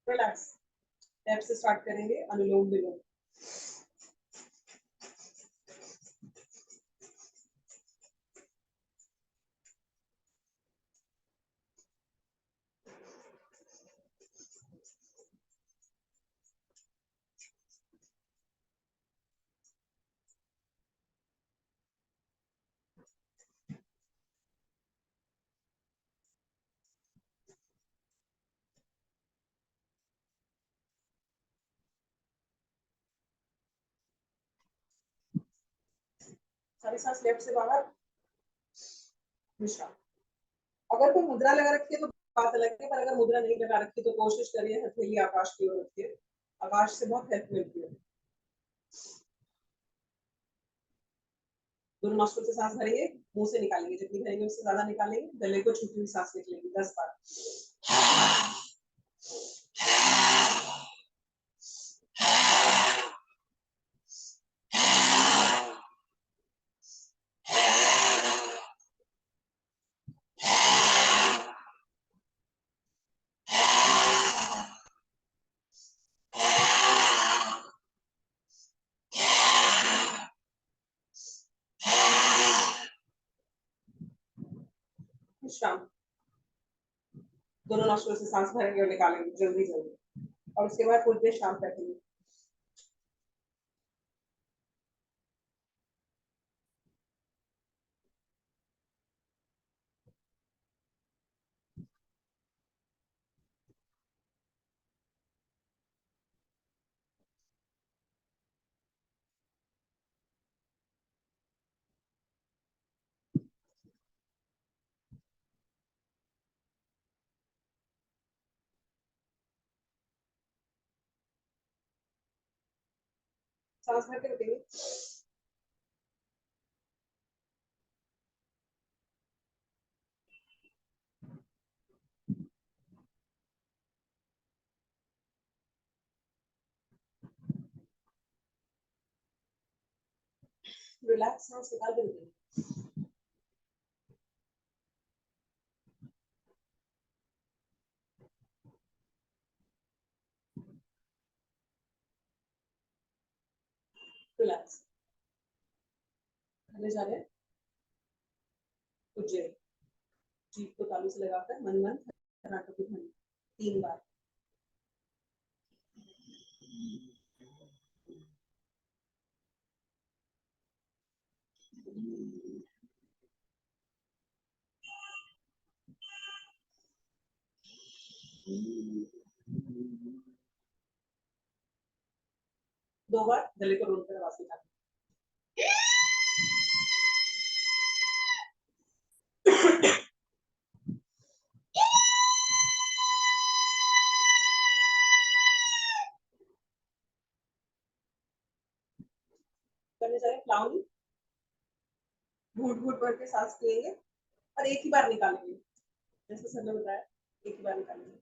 रिलैक्स। लेफ्ट से स्टार्ट करेंगे, अनुलोम विलोम। सारी सांस लेफ्ट से बाहर, विश्राम। अगर कोई मुद्रा लगा रखी है तो बात अलग है, पर अगर मुद्रा नहीं लगा रखी तो कोशिश करिए हथेली आकाश की ओर रखिए, आकाश से बहुत हेल्प मिलती है। दोनों नॉस्ट्रिल से सांस भरेंगे, मुंह से निकालेंगे, जितनी भरेंगे उससे ज्यादा निकालेंगे, गले को छूती हुई सांस निकलेगी 10 बार। विश्राम। दोनों नॉस्ट्रिल से सांस भरेंगे और निकालेंगे जल्दी जल्दी, और उसके बाद कुछ देर शांत रखेंगे। सांस भर के रखेंगे। रिलैक्स, सांस निकाल के रखेंगे। रिलैक्स। खड़े जा रहे हैं, उज्जैन। जीभ को तालू से लगाकर मन मन कर्नाटक की ध्वनि 3 बार। दो बार गले को रोक कर आवाज निकालें। करने जा रहे क्लाउन। घूट घूट भर के सांस पिएंगे और एक ही बार निकालेंगे, जैसे सर ने बताया, एक ही बार निकालेंगे।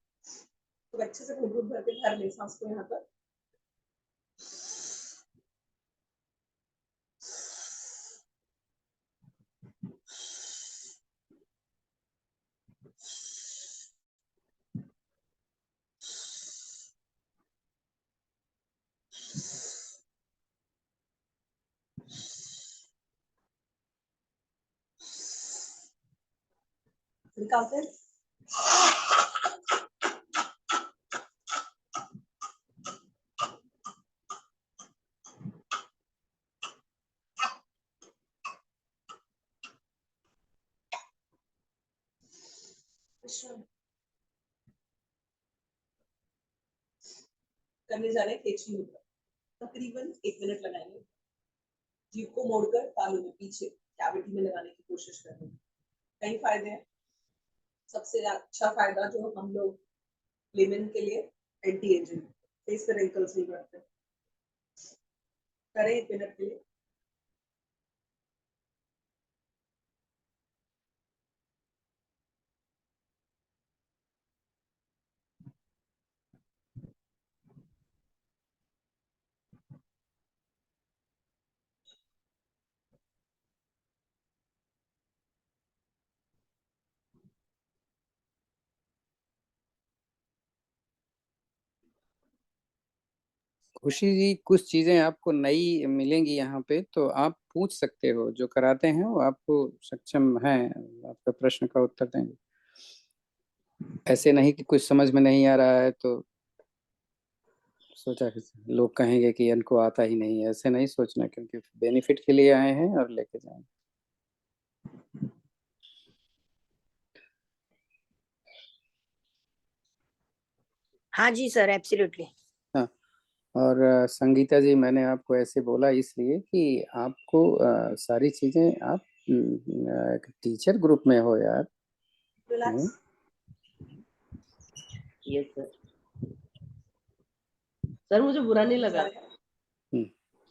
तो अच्छे से घूट घूट भर के भर ले सांस को यहाँ पर। निकालते हैं। विश्राम। करने जा रहे हैं केची मुद्रा। तकरीबन 1 मिनट लगाएंगे। जीभ को मोड़कर तालू में पीछे कैविटी में लगाने की कोशिश करेंगे। कई फायदे हैं। सबसे अच्छा फायदा जो हम लोग लेमन के लिए, एंटी एजिंग, फेस पे रिंकल्स नहीं बढ़ते। करें 1 मिनट के लिए। खुशी जी, कुछ चीजें आपको नई मिलेंगी यहाँ पे, तो आप पूछ सकते हो। जो कराते हैं वो आपको सक्षम हैं आपका प्रश्न का उत्तर देंगे। ऐसे नहीं कि कुछ समझ में नहीं आ रहा है तो सोचा कि लोग कहेंगे कि इनको आता ही नहीं है। ऐसे नहीं सोचना, क्योंकि बेनिफिट के लिए आए हैं और लेके जाएंगे। हाँ जी सर, एब्सोल्युटली। हाँ, और संगीता जी, मैंने आपको ऐसे बोला इसलिए कि आपको सारी चीजें आप एक टीचर ग्रुप में हो यार। रिलैक्स। Yes sir. सर मुझे बुरा नहीं लगा।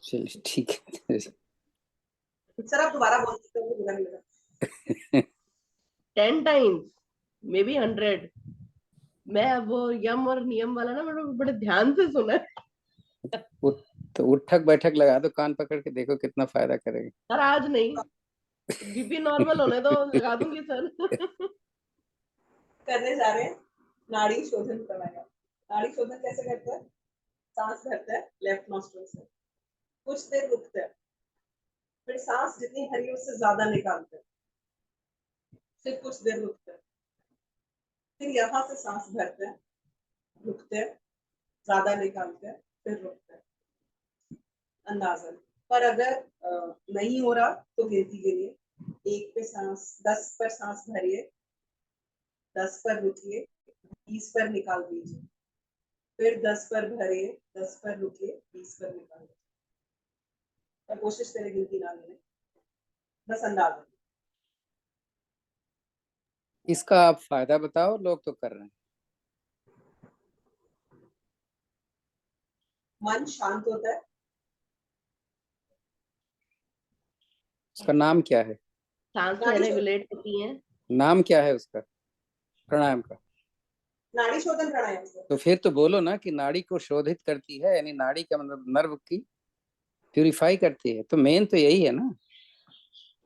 चलिए ठीक है। सर आप दोबारा बोल सकते हो, बुरा नहीं लगा। 10 टाइम्स, मे बी 100। मैं वो यम और नियम वाला ना मैंने बड़े ध्यान से सुना है। तो उठक बैठक लगा दो, कान पकड़ के देखो कितना फायदा करेगा। सर आज नहीं, बीपी नॉर्मल होने दो, लगा दूंगी सर। करने जा रहे हैं नाड़ी शोधन प्राणायाम। नाड़ी शोधन कैसे करते हैं? सांस भरते हैं लेफ्ट नॉस्ट्रिल से, कुछ देर रुकते हैं, फिर सांस जितनी भरी है उससे ज्यादा निकालते हैं, फिर कुछ देर रुकते हैं, फिर यहाँ से सांस भरते हैं, रुकते हैं, ज्यादा निकालते हैं, फिर रुकते हैं। अंदाजन। पर अगर नहीं हो रहा तो गिनती गिनिए। 1 पे सांस, 10 पर सांस भरिए, 10 पर रुकिए, 20 पर निकाल दीजिए, फिर 10 पर भरिए, 10 पर रुकिए, 20 पर निकाल दीजिए। और कोशिश करें गिनती ना लेने, बस अंदाजा। इसका आप फायदा बताओ, लोग तो कर रहे हैं। मन शांत होता है। उसका नाम क्या है? सांसें रेगुलेट होती हैं। नाम क्या है उसका, प्राणायाम का? नाड़ी शोधन प्राणायाम से। तो फिर तो बोलो ना कि नाड़ी को शोधित करती है, यानी नाड़ी का मतलब नर्व की प्यूरिफाई करती है। तो मेन तो यही है ना।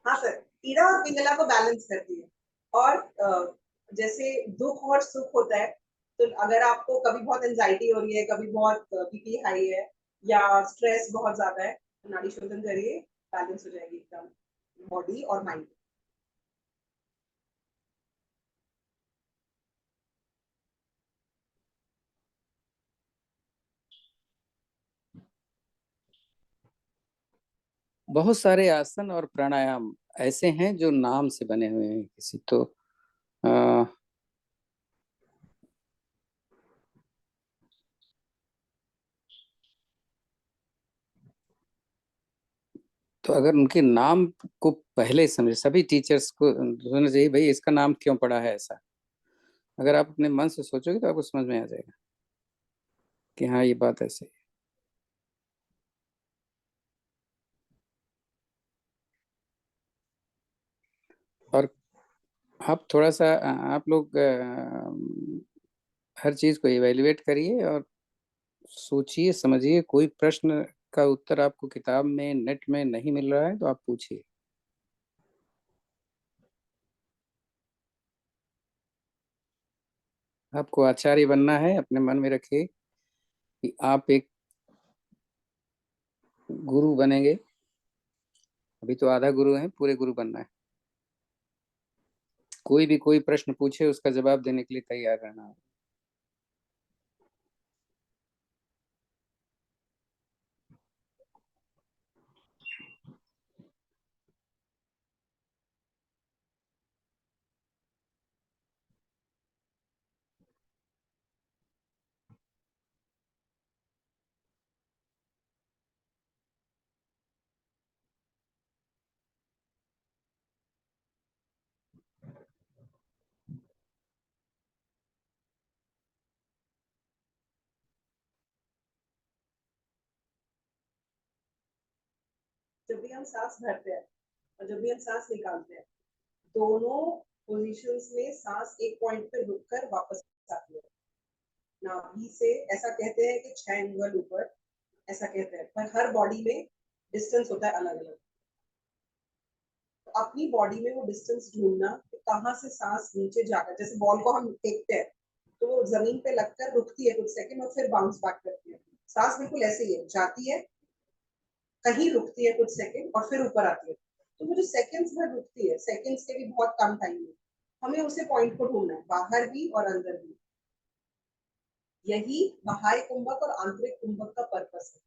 हाँ सर, ईड़ा और पिंगला को बैलेंस करती है। और जैसे दुख और सुख होता है, तो अगर आपको कभी बहुत एंजाइटी हो रही है, कभी बहुत बीपी हाई है, या स्ट्रेस बहुत ज्यादा है, तो नाड़ी शोधन करिए, बैलेंस हो जाएगी एकदम बॉडी और माइंड। बहुत सारे आसन और प्राणायाम ऐसे हैं जो नाम से बने हुए हैं किसी। आ, तो अगर उनके नाम को पहले समझे, सभी टीचर्स को सोचना चाहिए भाई इसका नाम क्यों पड़ा है ऐसा। अगर आप अपने मन से सोचोगे तो आपको समझ में आ जाएगा कि हाँ ये बात ऐसे है। और आप थोड़ा सा आप लोग हर चीज को इवेल्युएट करिए और सोचिए समझिए। कोई प्रश्न का उत्तर आपको किताब में नेट में नहीं मिल रहा है तो आप पूछिए। आपको आचार्य बनना है, अपने मन में रखिए कि आप एक गुरु बनेंगे। अभी तो आधा गुरु हैं, पूरे गुरु बनना है। कोई भी कोई प्रश्न पूछे उसका जवाब देने के लिए तैयार रहना है। जब भी हम सांस भरते हैं और जब भी हम सांस निकालते हैं, दोनों पोजीशंस में सांस एक पॉइंट पे रुककर वापस आती है। नाभि से ऐसा कहते हैं कि 6 अंगुल ऊपर, ऐसा कहते हैं, पर हर बॉडी में डिस्टेंस होता है अलग अलग। तो अपनी बॉडी में वो डिस्टेंस ढूंढना कि कहाँ से सांस नीचे जाकर, जैसे बॉल को हम फेंकते हैं तो वो जमीन पे लगकर रुकती है कुछ सेकंड और फिर बाउंस बैक करती है। सांस बिल्कुल ऐसे ही है, जाती है, कहीं रुकती है कुछ सेकंड और फिर ऊपर आती है। तो वो जो सेकंड्स भर रुकती है, सेकंड्स के भी बहुत कम टाइम है, हमें उसे पॉइंट को ढूंढना है, बाहर भी और अंदर भी। यही बाह्य कुंभक और आंतरिक कुंभक का पर्पस है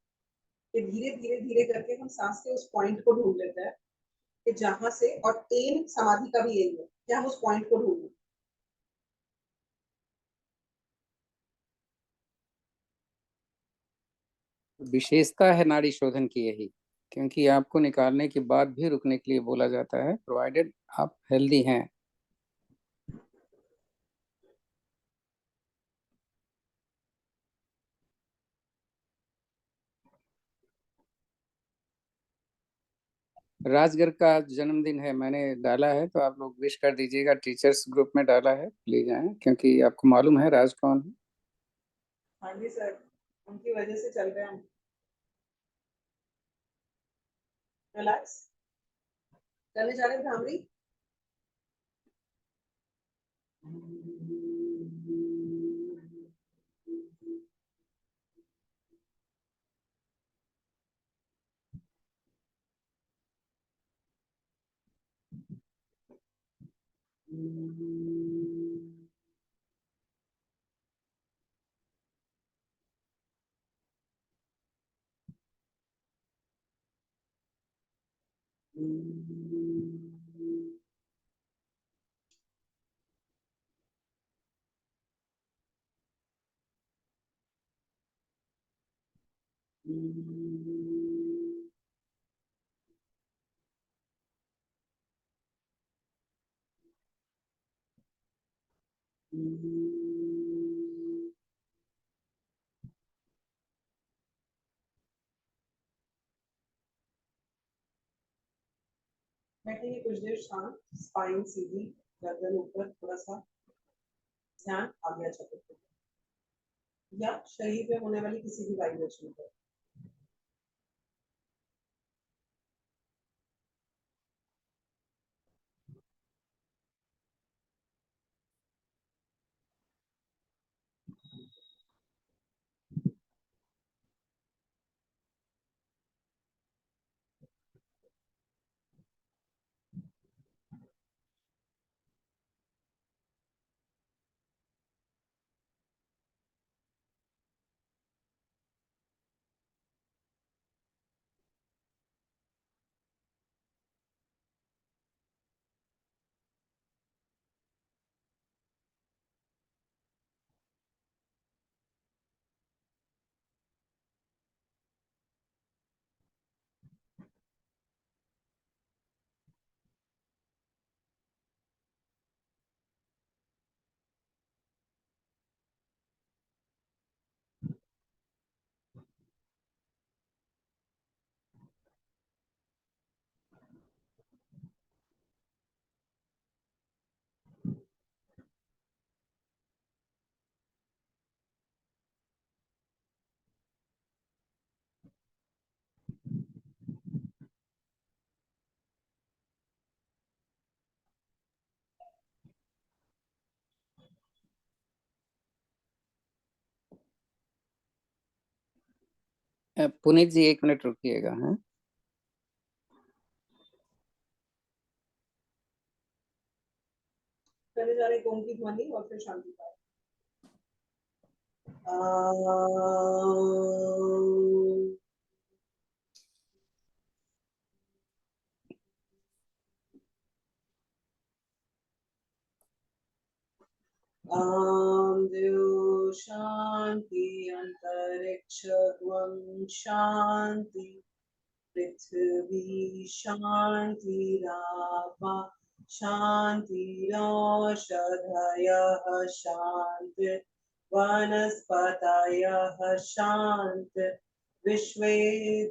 कि धीरे धीरे धीरे करके हम सांस के उस पॉइंट को ढूंढ लेते हैं कि जहां से, और टेन समाधि का भी यही है कि हम उस पॉइंट को ढूंढें। विशेषता है नाड़ी शोधन की यही, क्योंकि आपको निकालने के बाद भी रुकने के लिए बोला जाता है, प्रोवाइडेड आप हेल्दी हैं। राजगर का जन्मदिन है, मैंने डाला है, तो आप लोग विश कर दीजिएगा। टीचर्स ग्रुप में डाला है, प्लीज आए, क्योंकि आपको मालूम है राज कौन है। हाँ जी सर, उनकी वजह से चल रहे हैं हम। रिलैक्स करने जा रहे हैं भ्रामरी। बैठेंगे कुछ देर शांत, स्पाइन सीधी, गर्दन ऊपर, थोड़ा सा ध्यान आज्ञा चक्र पे या शरीर में होने वाली किसी भी वाइब्रेशन पर। पुनीत जी 1 मिनट रुकिएगा। हाँ, करने जा रहे हैं ओम की ध्वनि और फिर शांति पाठ। द्यो शांति अंतरिक्ष शांति, पृथ्वी शांतिरापः शान्तिरौषधयः शान्तिः वनस्पतयः शान्तिः विश्वे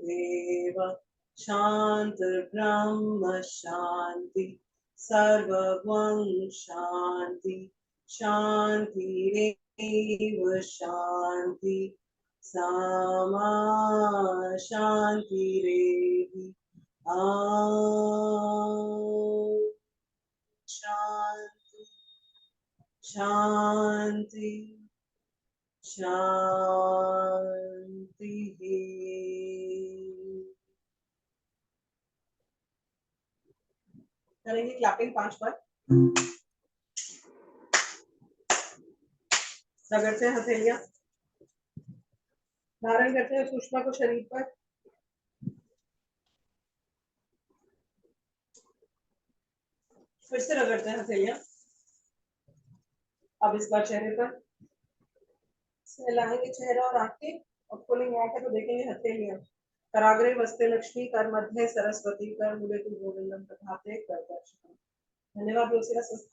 देव शान्तिर्ब्रह्म शान्ति सर्वं शान्ति शान्तिरेव शान्ति सामा शान्तिरेधि। शांति शांति शांति करेंगे क्लैपिंग 5 बार। रगड़ते हैं हथेलियां, धारण करते हैं सुषमा को शरीर पर। फिर से रगड़ते हैं हथेलियां, अब इस बार चेहरे पर। सहलाएंगे चेहरा और आंखें, और खोलेंगे आंखें तो देखेंगे हथेलियां। कराग्रे वस्ते लक्ष्मी, कर मध्य सरस्वती, कर मूले तु गोविंदम, तथाते कर दर्शनम। धन्यवाद योगशिला संस्थान।